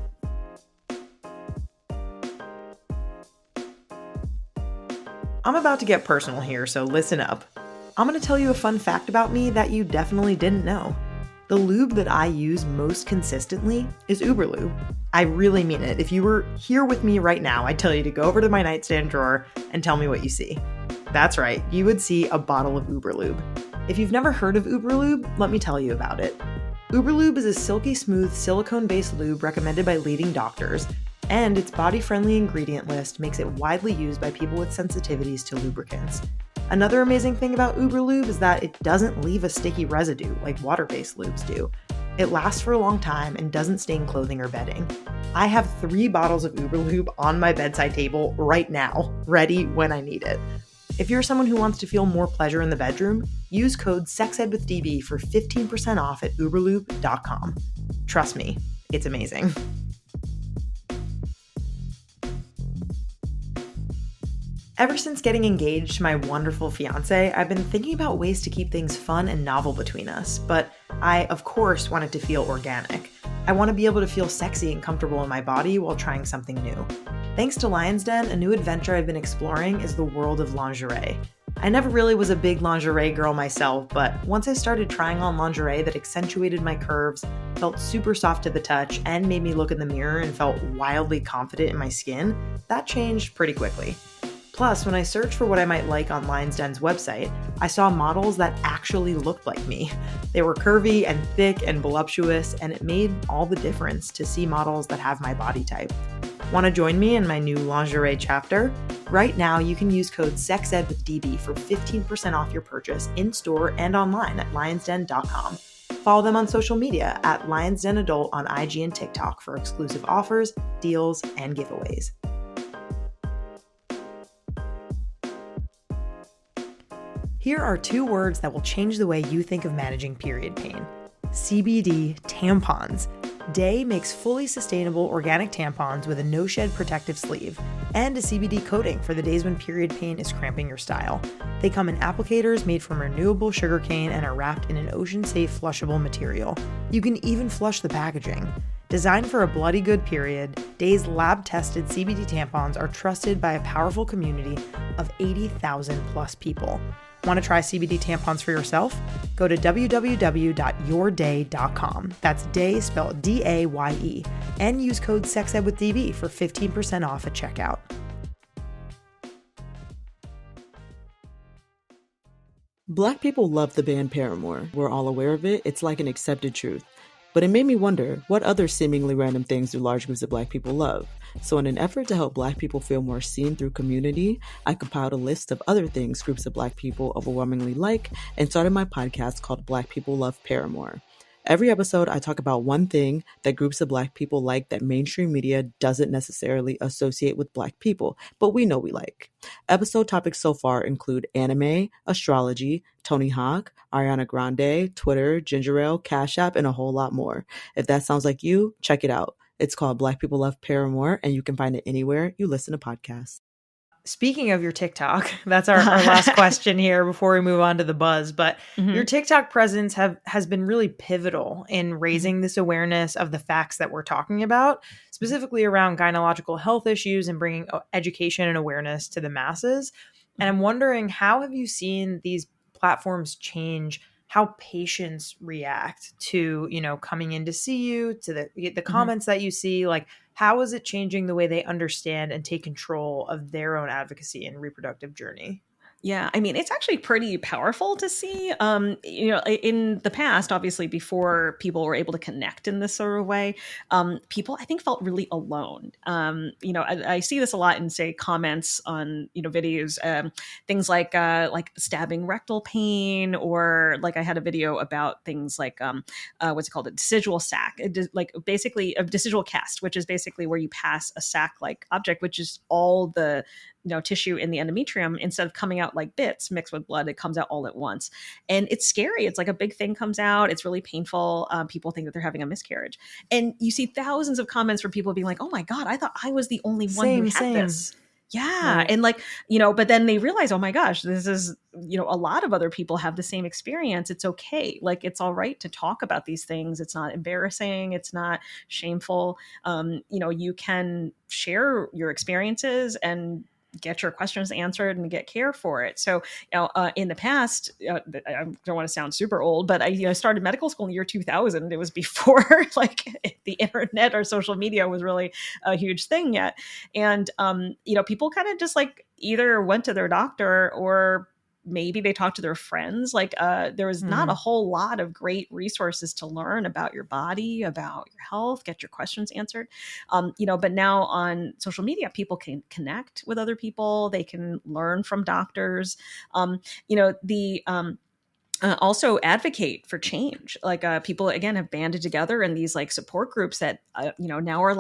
A: I'm about to get personal here, so listen up. I'm going to tell you a fun fact about me that you definitely didn't know. The lube that I use most consistently is Uberlube. I really mean it. If you were here with me right now, I'd tell you to go over to my nightstand drawer and tell me what you see. That's right, you would see a bottle of Uberlube. If you've never heard of Uberlube, let me tell you about it. Uberlube is a silky smooth silicone-based lube recommended by leading doctors, and its body-friendly ingredient list makes it widely used by people with sensitivities to lubricants. Another amazing thing about Uberlube is that it doesn't leave a sticky residue like water-based lubes do. It lasts for a long time and doesn't stain clothing or bedding. I have 3 bottles of Uberlube on my bedside table right now, ready when I need it. If you're someone who wants to feel more pleasure in the bedroom, use code SEXEDWITHDB for 15% off at uberlube.com. Trust me, It's amazing. Ever since getting engaged to my wonderful fiance, I've been thinking about ways to keep things fun and novel between us, but I, of course, want it to feel organic. I want to be able to feel sexy and comfortable in my body while trying something new. Thanks to Lion's Den, a new adventure I've been exploring is the world of lingerie. I never really was a big lingerie girl myself, but once I started trying on lingerie that accentuated my curves, felt super soft to the touch, and made me look in the mirror and felt wildly confident in my skin, that changed pretty quickly. Plus, when I searched for what I might like on Lion's Den's website, I saw models that actually looked like me. They were curvy and thick and voluptuous, and it made all the difference to see models that have my body type. Want to join me in my new lingerie chapter? Right now, you can use code SEXEDWITHDB for 15% off your purchase in-store and online at lionsden.com. Follow them on social media at lionsdenadult on IG and TikTok for exclusive offers, deals, and giveaways. Here are 2 words that will change the way you think of managing period pain. CBD tampons. Day makes fully sustainable organic tampons with a no-shed protective sleeve and a CBD coating for the days when period pain is cramping your style. They come in applicators made from renewable sugarcane and are wrapped in an ocean-safe flushable material. You can even flush the packaging. Designed for a bloody good period, Day's lab-tested CBD tampons are trusted by a powerful community of 80,000 plus people. Want to try CBD tampons for yourself? Go to www.yourday.com. That's day spelled D-A-Y-E. And use code SEXEDWITHDB for 15% off at checkout.
C: Black people love the band Paramore. We're all aware of it. It's like an accepted truth. But it made me wonder, what other seemingly random things do large groups of Black people love? So in an effort to help Black people feel more seen through community, I compiled a list of other things groups of Black people overwhelmingly like and started my podcast called Black People Love Paramore. Every episode, I talk about one thing that groups of Black people like that mainstream media doesn't necessarily associate with Black people, but we know we like. Episode topics so far include anime, astrology, Tony Hawk, Ariana Grande, Twitter, ginger ale, Cash App, and a whole lot more. If that sounds like you, check it out. It's called Black People Love Paramore, and you can find it anywhere you listen to podcasts.
A: Speaking of your TikTok, that's our last question here before we move on to the buzz. But your TikTok presence has been really pivotal in raising this awareness of the facts that we're talking about, specifically around gynecological health issues and bringing education and awareness to the masses. And I'm wondering, how have you seen these platforms change how patients react to, coming in to see you, to the comments that you see? Like, how is it changing the way they understand and take control of their own advocacy and reproductive journey?
B: Yeah, I mean, it's actually pretty powerful to see. In the past, obviously, before people were able to connect in this sort of way, people, I think, felt really alone. I see this a lot in, say, comments on, videos, things like stabbing rectal pain, or like I had a video about things like, what's it called? A decidual sac, basically a decidual cast, which is basically where you pass a sac-like object, which is all the tissue in the endometrium. Instead of coming out like bits mixed with blood, it comes out all at once. And it's scary. It's like a big thing comes out. It's really painful. People think that they're having a miscarriage. And you see thousands of comments from people being like, oh my God, I thought I was the only one who had this. Yeah. Right. And but then they realize, oh my gosh, this is, a lot of other people have the same experience. It's okay. Like, it's all right to talk about these things. It's not embarrassing. It's not shameful. You can share your experiences and get your questions answered and get care for it. So, in the past, I don't want to sound super old, but I started medical school in the year 2000. It was before the internet or social media was really a huge thing yet. And, people kind of just either went to their doctor or maybe they talked to their friends. There was not a whole lot of great resources to learn about your body, about your health, get your questions answered. But now on social media, people can connect with other people. They can learn from doctors. Also advocate for change. People, again, have banded together in these support groups that, now are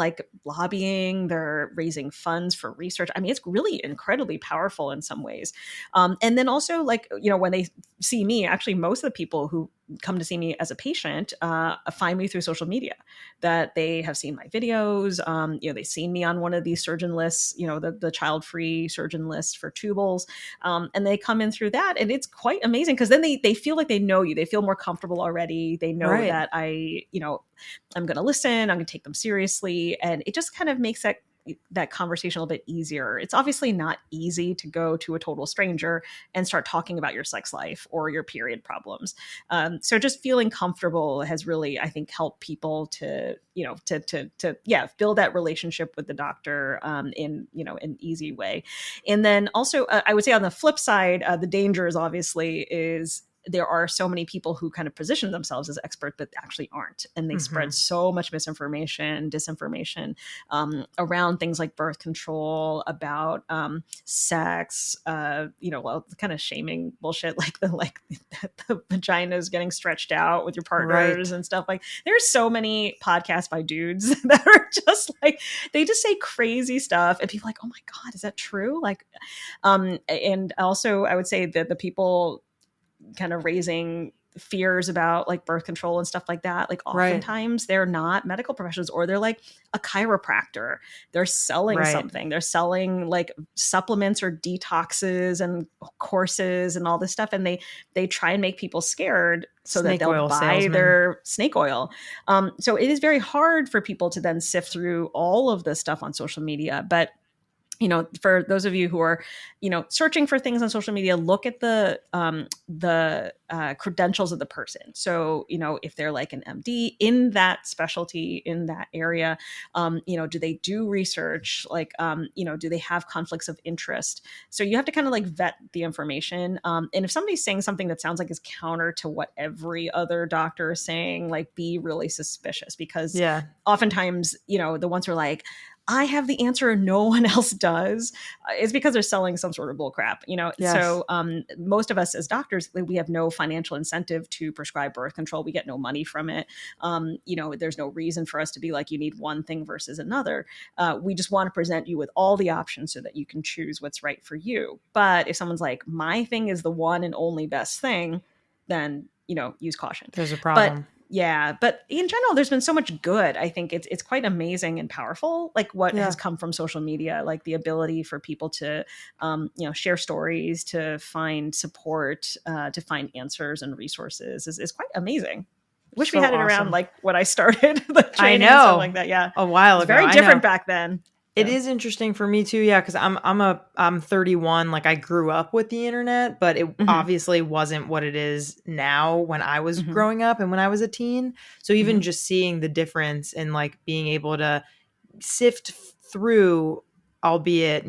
B: lobbying, they're raising funds for research. I mean, it's really incredibly powerful in some ways. And then also when they see me, actually, most of the people who come to see me as a patient find me through social media, that they have seen my videos. They've seen me on one of these surgeon lists, the child-free surgeon list for tubals. And they come in through that. And it's quite amazing because then they feel like they know you. They feel more comfortable already. They know
A: Right.
B: that I'm going to listen, I'm going to take them seriously. And it just kind of makes that conversation a little bit easier. It's obviously not easy to go to a total stranger and start talking about your sex life or your period problems. So just feeling comfortable has really, I think, helped people to build that relationship with the doctor in an easy way. And then also, I would say on the flip side, the dangers obviously is there are so many people who kind of position themselves as experts, but actually aren't. And they spread so much misinformation, disinformation around things like birth control, about sex, kind of shaming bullshit, like the vagina is getting stretched out with your partners and stuff. Like there's so many podcasts by dudes that are just like, they just say crazy stuff. And people are like, oh my God, is that true? Like, and also I would say that the people kind of raising fears about like birth control and stuff like that, like oftentimes they're not medical professionals, or they're like a chiropractor. They're selling something. They're selling like supplements or detoxes and courses and all this stuff. And they try and make people scared so that they'll buy their snake oil. So it is very hard for people to then sift through all of this stuff on social media. But for those of you who are, searching for things on social media, look at the credentials of the person. So, if they're like an MD in that specialty, in that area, do they do research? Like, do they have conflicts of interest? So you have to kind of like vet the information. And if somebody's saying something that sounds like is counter to what every other doctor is saying, like be really suspicious, because oftentimes, the ones who are like, I have the answer and no one else does, is because they're selling some sort of bull crap, So most of us as doctors, we have no financial incentive to prescribe birth control. We get no money from it. There's no reason for us to be like, you need one thing versus another. We just want to present you with all the options so that you can choose what's right for you. But if someone's like, my thing is the one and only best thing, then, use caution.
A: There's a problem.
B: But in general, there's been so much good. I think it's quite amazing and powerful, like what has come from social media, like the ability for people to, share stories, to find support, to find answers and resources is quite amazing. Wish we had it around like when I started the training and stuff like that. Yeah,
A: a while ago.
B: Very different back then.
A: It is interesting for me too, because I'm 31. Like I grew up with the internet, but it obviously wasn't what it is now when I was growing up and when I was a teen. So even just seeing the difference in like being able to sift through, albeit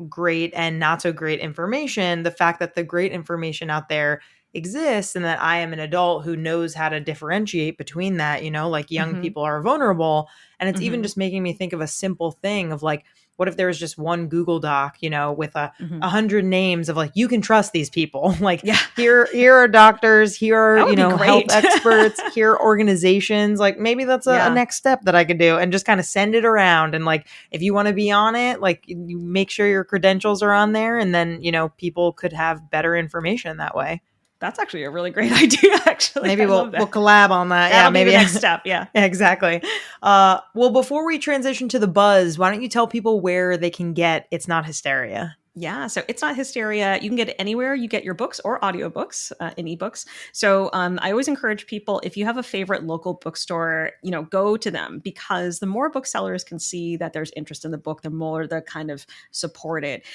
A: great and not so great information, the fact that the great information out there exists and that I am an adult who knows how to differentiate between that, like young people are vulnerable. And it's even just making me think of a simple thing of like, what if there was just one Google Doc, with 100 names of like, you can trust these people. Like here are doctors, here are, health experts, here are organizations. Like maybe that's a next step that I could do, and just kind of send it around. And like, if you want to be on it, like you make sure your credentials are on there, and then, people could have better information that way.
B: That's actually a really great idea, actually.
A: Maybe we'll collab on that.
B: That'll be the next step. Yeah.
A: Exactly. Well, before we transition to the buzz, why don't you tell people where they can get It's Not Hysteria?
B: Yeah. So It's Not Hysteria. You can get it anywhere you get your books or audiobooks in ebooks. So I always encourage people, if you have a favorite local bookstore, go to them, because the more booksellers can see that there's interest in the book, the more they're kind of support it.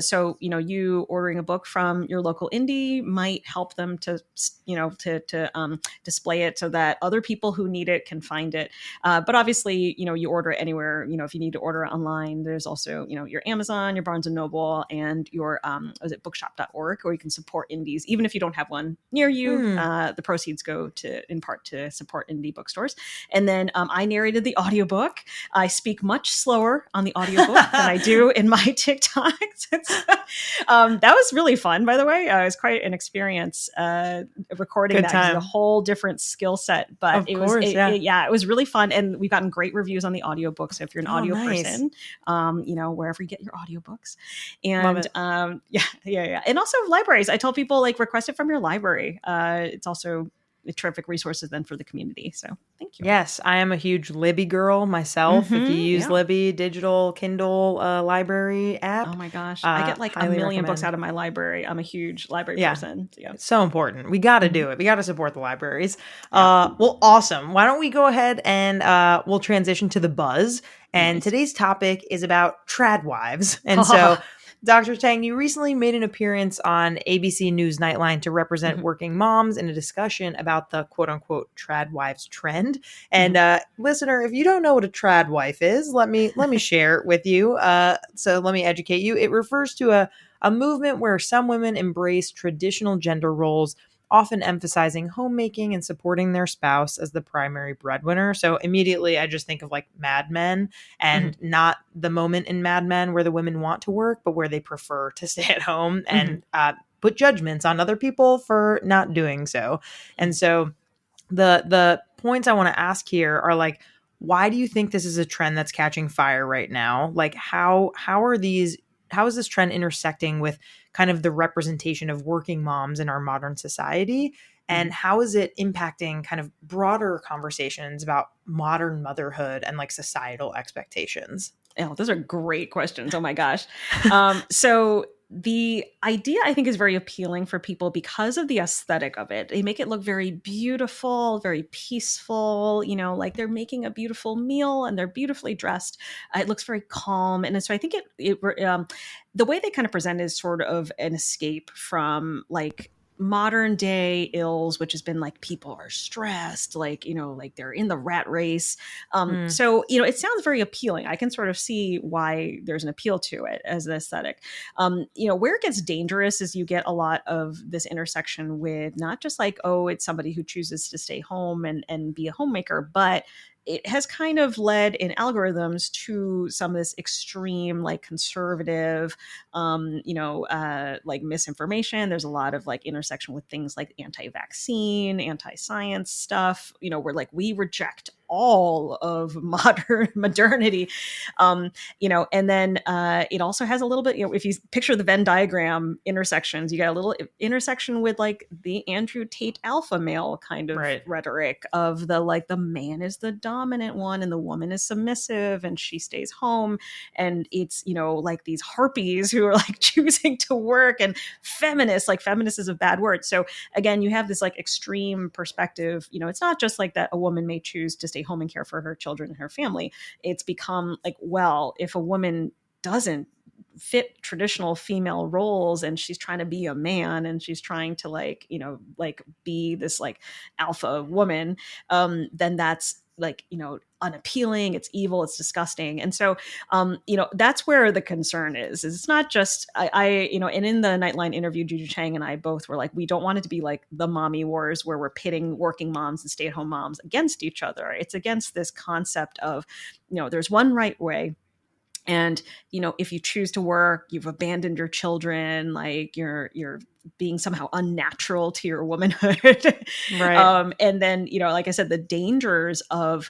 B: So, you ordering a book from your local indie might help them to display it so that other people who need it can find it. But obviously, you order it anywhere. If you need to order it online, there's also, your Amazon, your Barnes and Noble, and your bookshop.org, or you can support indies even if you don't have one near you. The proceeds go in part to support indie bookstores. And then I narrated the audiobook. I speak much slower on the audiobook than I do in my TikToks. That was really fun, by the way. It was quite an experience recording that. It's a whole different skill set, but it was really fun, and we've gotten great reviews on the audiobook. So if you're an audio person, wherever you get your audiobooks. And and also libraries. I tell people, like, request it from your library. It's also terrific resources then for the community. So thank you.
A: Yes, I am a huge Libby girl myself. If you use Libby digital Kindle library app.
B: Oh my gosh. I get like a million books out of my library. I'm a huge library person. So,
A: it's so important. We got to do it. We got to support the libraries. Well, awesome. Why don't we go ahead and we'll transition to the buzz. And today's topic is about trad wives. And so Dr. Tang, you recently made an appearance on ABC News Nightline to represent working moms in a discussion about the quote unquote trad wives trend. And listener, if you don't know what a trad wife is, let me share it with you. So let me educate you. It refers to a movement where some women embrace traditional gender roles, often emphasizing homemaking and supporting their spouse as the primary breadwinner. So immediately I just think of like Mad Men, and not the moment in Mad Men where the women want to work, but where they prefer to stay at home and put judgments on other people for not doing so. And so the points I want to ask here are like, why do you think this is a trend that's catching fire right now? Like how is this trend intersecting with kind of the representation of working moms in our modern society? And how is it impacting kind of broader conversations about modern motherhood and like societal expectations?
B: Oh, those are great questions. Oh my gosh. So the idea I think is very appealing for people because of the aesthetic of it. They make it look very beautiful, very peaceful, like they're making a beautiful meal and they're beautifully dressed. It looks very calm. And so I think the way they kind of present is sort of an escape from like modern day ills, which has been like people are stressed, like they're in the rat race. So it sounds very appealing. I can sort of see why there's an appeal to it as an aesthetic. Where it gets dangerous is you get a lot of this intersection with not just like, oh, it's somebody who chooses to stay home and be a homemaker, but it has kind of led in algorithms to some of this extreme, like conservative, like misinformation. There's a lot of like intersection with things like anti-vaccine, anti-science stuff, where like we reject all of modernity, and then it also has a little bit, if you picture the Venn diagram intersections, you got a little intersection with like the Andrew Tate alpha male kind of rhetoric of the man is the dominant one and the woman is submissive and she stays home, and it's like these harpies who are like choosing to work, and feminist is a bad word. So again, you have this like extreme perspective. It's not just like that a woman may choose to stay home and care for her children and her family. It's become like, well, if a woman doesn't fit traditional female roles and she's trying to be a man and she's trying to like be this like alpha woman, then that's like unappealing, it's evil, it's disgusting. And so that's where the concern is it's not just and in the Nightline interview, Juju Chang and I both were like, we don't want it to be like the mommy wars where we're pitting working moms and stay-at-home moms against each other. It's against this concept of there's one right way. And, if you choose to work, you've abandoned your children, like you're being somehow unnatural to your womanhood.
A: Right.
B: And then, like I said, the dangers of,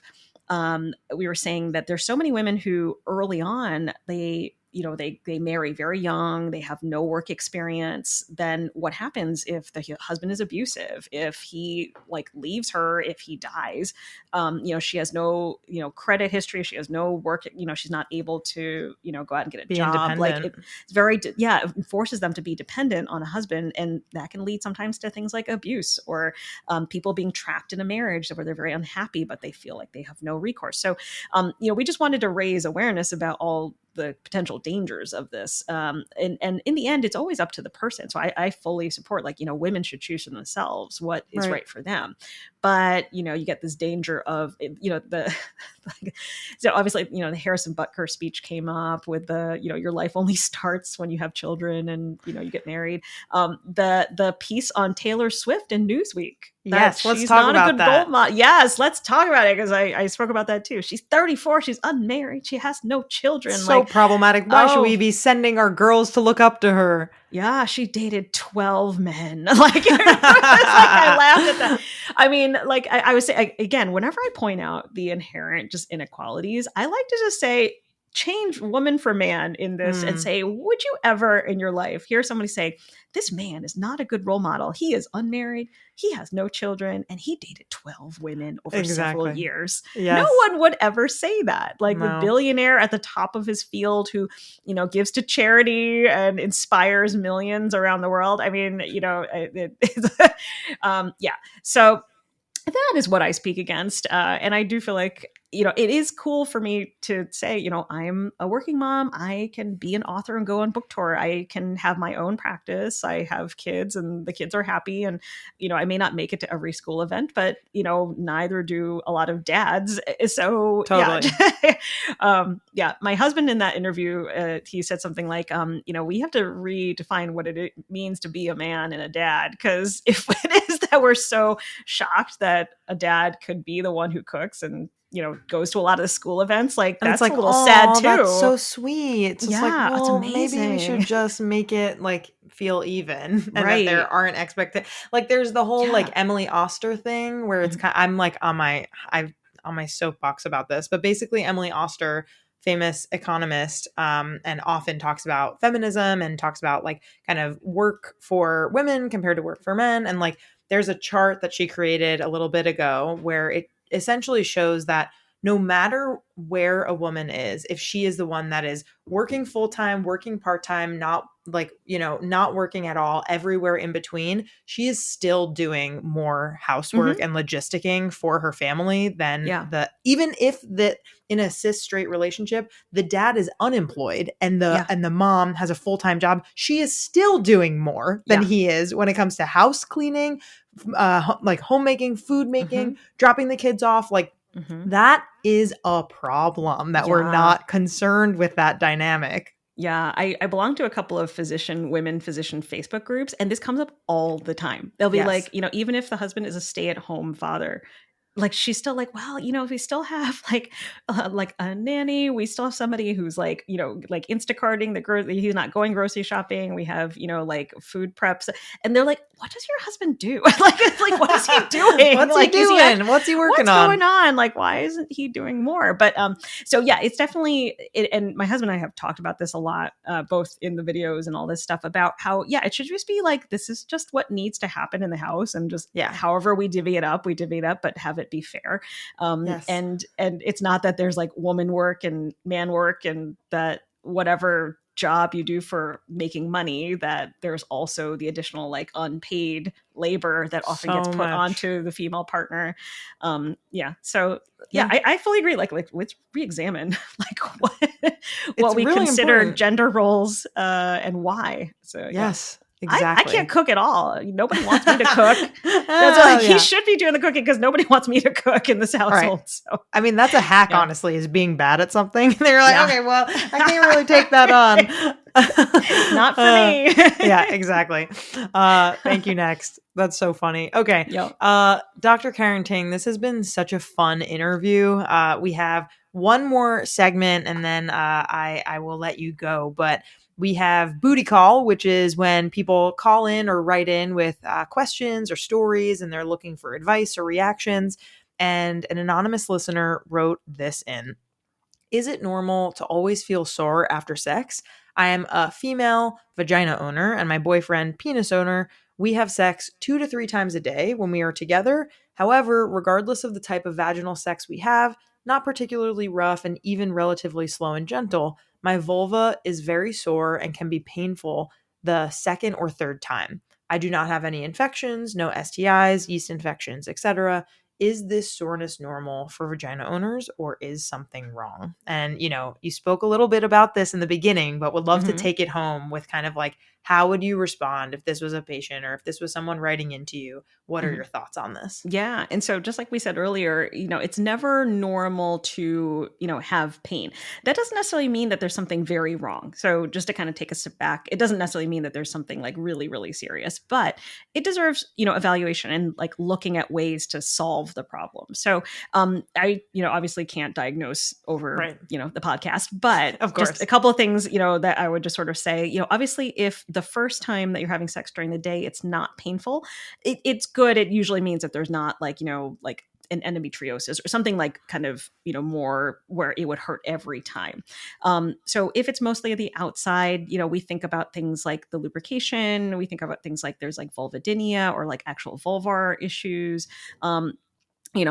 B: we were saying that there's so many women who early on, they marry very young, they have no work experience. Then what happens if the husband is abusive, if he like leaves her, if he dies, she has no, credit history, she has no work, she's not able to, go out and get a job. Like it's very, it forces them to be dependent on a husband. And that can lead sometimes to things like abuse or people being trapped in a marriage where they're very unhappy, but they feel like they have no recourse. So, we just wanted to raise awareness about all the potential dangers of this. And in the end, it's always up to the person. So I fully support, like, women should choose for themselves what is right for them. But, you get this danger of, so obviously, the Harrison Butker speech came up with the, your life only starts when you have children and, you get married. The piece on Taylor Swift in Newsweek.
A: Yes, let's talk about that.
B: Yes, let's talk about it, because I spoke about that too. She's 34, she's unmarried, she has no children.
A: So problematic. Why should we be sending our girls to look up to her?
B: Yeah, she dated 12 men. I laughed at that. I mean, I would say, again, whenever I point out the inherent just inequalities, I like to just say, change woman for man in this and say, would you ever in your life hear somebody say, this man is not a good role model. He is unmarried. He has no children, and he dated 12 women over several years.
A: Yes.
B: No one would ever say that. Like the billionaire at the top of his field who, gives to charity and inspires millions around the world. I mean, yeah. So that is what I speak against. And I do feel like, it is cool for me to say, I'm a working mom. I can be an author and go on book tour. I can have my own practice. I have kids and the kids are happy. And, I may not make it to every school event, but, neither do a lot of dads. So
A: totally.
B: Yeah. My husband in that interview, he said something like, we have to redefine what it means to be a man and a dad. Because if it is that we're so shocked that a dad could be the one who cooks and goes to a lot of the school events, like that's like, a little sad too.
A: That's so sweet. It's just like, well,
B: it's amazing.
A: Maybe we should just make it like feel even, and that there aren't expectations. Like there's the whole like Emily Oster thing where it's kind of, I'm like on my soapbox about this, but basically Emily Oster, famous economist, and often talks about feminism and talks about like kind of work for women compared to work for men. And like, there's a chart that she created a little bit ago where it essentially shows that no matter where a woman is, if she is the one that is working full-time, working part-time, not like, not working at all, everywhere in between, she is still doing more housework and logisticking for her family than even if in a cis straight relationship, the dad is unemployed and the mom has a full-time job, she is still doing more than he is when it comes to house cleaning, like homemaking, food making, dropping the kids off. Like that is a problem that we're not concerned with that dynamic.
B: Yeah, I belong to a couple of women physician Facebook groups, and this comes up all the time. They'll be like, even if the husband is a stay-at-home father, like she's still like, well, we still have like a nanny. We still have somebody who's like, like Instacarting he's not going grocery shopping. We have, like food preps, and they're like, what does your husband do? It's like, what is he doing?
A: What's
B: like,
A: he doing? What's he working on?
B: What's going on? Like, why isn't he doing more? But so yeah, it's definitely and my husband and I have talked about this a lot, both in the videos and all this stuff about how it should just be like, this is just what needs to happen in the house, and just however we divvy it up, but have it be fair. And it's not that there's like woman work and man work, and that whatever job you do for making money, that there's also the additional like unpaid labor that often gets put onto the female partner. So I fully agree. Like let's re-examine like what we really consider important gender roles and why. So
A: yes. Exactly.
B: I can't cook at all. Nobody wants me to cook. That's he should be doing the cooking because nobody wants me to cook in this household. Right. So
A: I mean, that's a hack, honestly, is being bad at something. They're like, okay, well, I can't really take that on.
B: Not for me.
A: Yeah, exactly. Thank you. Next. That's so funny. Okay. Dr. Karen Tang, this has been such a fun interview. We have one more segment and then I will let you go. But we have Booty Call, which is when people call in or write in with questions or stories, and they're looking for advice or reactions. And an anonymous listener wrote this in. Is it normal to always feel sore after sex? I am a female vagina owner and my boyfriend penis owner. We have sex 2 to 3 times a day when we are together. However, regardless of the type of vaginal sex we have, not particularly rough and even relatively slow and gentle, my vulva is very sore and can be painful the second or third time. I do not have any infections, no STIs, yeast infections, etc. Is this soreness normal for vagina owners, or is something wrong? And, you spoke a little bit about this in the beginning, but would love to take it home with kind of like, how would you respond if this was a patient or if this was someone writing into you? What are your thoughts on this?
B: Yeah. And so just like we said earlier, it's never normal to, have pain. That doesn't necessarily mean that there's something very wrong. So just to kind of take a step back, it doesn't necessarily mean that there's something like really, really serious, but it deserves, evaluation and like looking at ways to solve the problem. So I, obviously can't diagnose over, the podcast, but
A: of course,
B: just a couple of things, that I would just sort of say, obviously if the first time that you're having sex during the day, it's not painful, it's good. It usually means that there's not like, like an endometriosis or something like kind of, more where it would hurt every time. So if it's mostly the outside, we think about things like the lubrication. We think about things like there's like vulvodynia or like actual vulvar issues.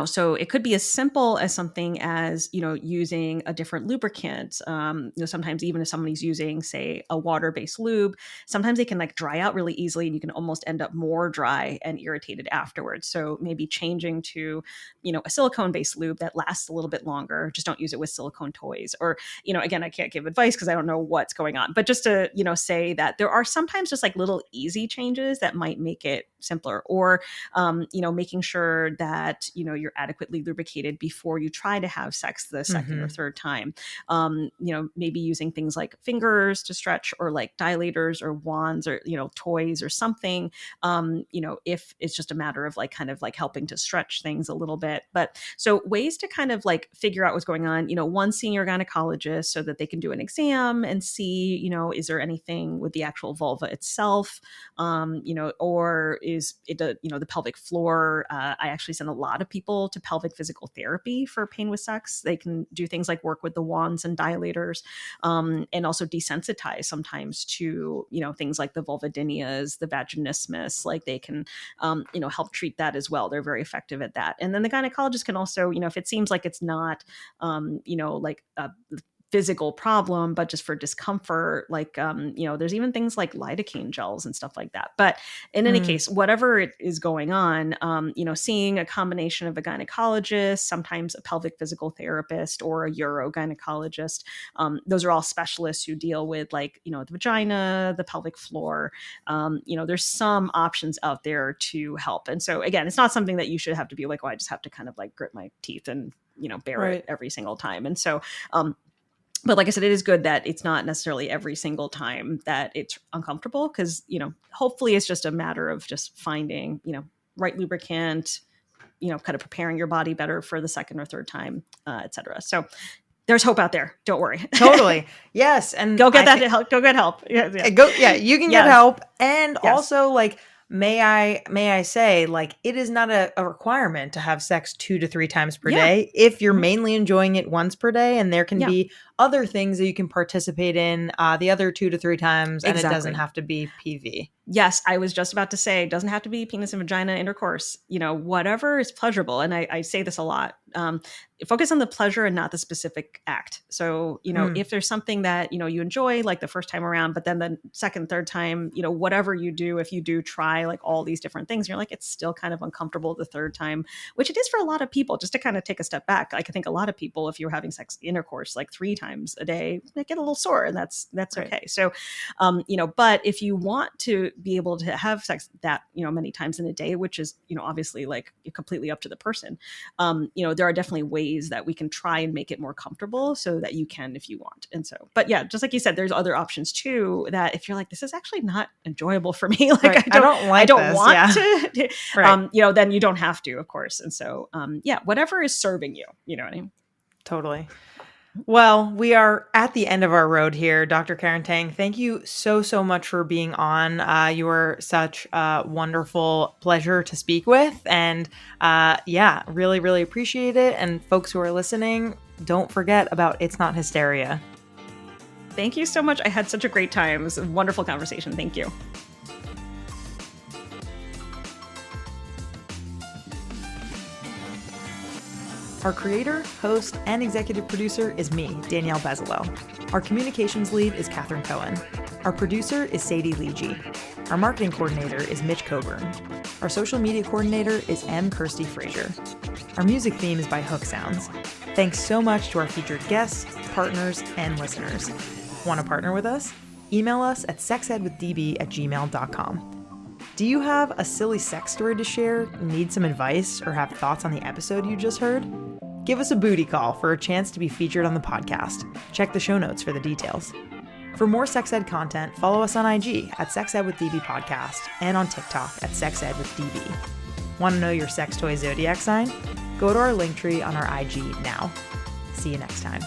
B: So it could be as simple as something as, using a different lubricant. Sometimes even if somebody's using, say, a water-based lube, sometimes they can like dry out really easily and you can almost end up more dry and irritated afterwards. So maybe changing to, a silicone-based lube that lasts a little bit longer. Just don't use it with silicone toys. Or, again, I can't give advice because I don't know what's going on. But just to, say that there are sometimes just like little easy changes that might make it simpler. Or, making sure that, you're adequately lubricated before you try to have sex the second or third time. Maybe using things like fingers to stretch or like dilators or wands or, toys or something, if it's just a matter of like kind of like helping to stretch things a little bit. But so ways to kind of like figure out what's going on, one, seeing your gynecologist so that they can do an exam and see, is there anything with the actual vulva itself, or is it, the pelvic floor. I actually send a lot of people to pelvic physical therapy for pain with sex. They can do things like work with the wands and dilators, and also desensitize sometimes to, things like the vulvodynias, the vaginismus, like they can, help treat that as well. They're very effective at that. And then the gynecologist can also, if it seems like it's not, like a physical problem, but just for discomfort, like, there's even things like lidocaine gels and stuff like that. But in any case, whatever it is going on, seeing a combination of a gynecologist, sometimes a pelvic physical therapist or a urogynecologist, those are all specialists who deal with like, the vagina, the pelvic floor. There's some options out there to help. And so again, it's not something that you should have to be like, oh, I just have to kind of like grit my teeth and, bear it every single time. And so, but like I said, it is good that it's not necessarily every single time that it's uncomfortable because, hopefully it's just a matter of just finding, right lubricant, kind of preparing your body better for the second or third time, et cetera. So there's hope out there. Don't worry.
A: Totally. Yes. And
B: go get help. Go get help. Yeah.
A: You can get help. And also like, may I say, like, it is not a requirement to have sex 2 to 3 times per day if you're mainly enjoying it once per day, and there can be other things that you can participate in the other 2 to 3 times, and it doesn't have to be PV.
B: Yes, I was just about to say, it doesn't have to be penis and vagina intercourse, whatever is pleasurable. And I say this a lot. Focus on the pleasure and not the specific act. So, if there's something that, you enjoy like the first time around, but then the second, third time, whatever you do, if you do try like all these different things, you're like, it's still kind of uncomfortable the third time, which it is for a lot of people. Just to kind of take a step back, like I think a lot of people, if you're having sex intercourse like 3 times a day, they get a little sore, and that's right. Okay. So, but if you want to be able to have sex that, many times in a day, which is, obviously like completely up to the person, there are definitely ways that we can try and make it more comfortable so that you can, if you want. And so, but yeah, just like you said, there's other options too, that if you're like, this is actually not enjoyable for me, like I don't want to, then you don't have to, of course. And so, whatever is serving you, you know what I mean?
A: Totally. Well, we are at the end of our road here. Dr. Karen Tang, thank you so much for being on. You were such a wonderful pleasure to speak with. And really, really appreciate it. And folks who are listening, don't forget about It's Not Hysteria.
B: Thank you so much. I had such a great time. It was a wonderful conversation. Thank you.
A: Our creator, host, and executive producer is me, Danielle Bezalel. Our communications lead is Catherine Cohen. Our producer is Sadie Leegee. Our marketing coordinator is Mitch Coburn. Our social media coordinator is M. Kirsty Frazier. Our music theme is by Hook Sounds. Thanks so much to our featured guests, partners, and listeners. Want to partner with us? Email us at sexedwithdb@gmail.com. Do you have a silly sex story to share, need some advice, or have thoughts on the episode you just heard? Give us a booty call for a chance to be featured on the podcast. Check the show notes for the details. For more sex ed content, follow us on IG at sexedwithdb podcast and on TikTok at sexedwithdb. Want to know your sex toy zodiac sign? Go to our link tree on our IG now. See you next time.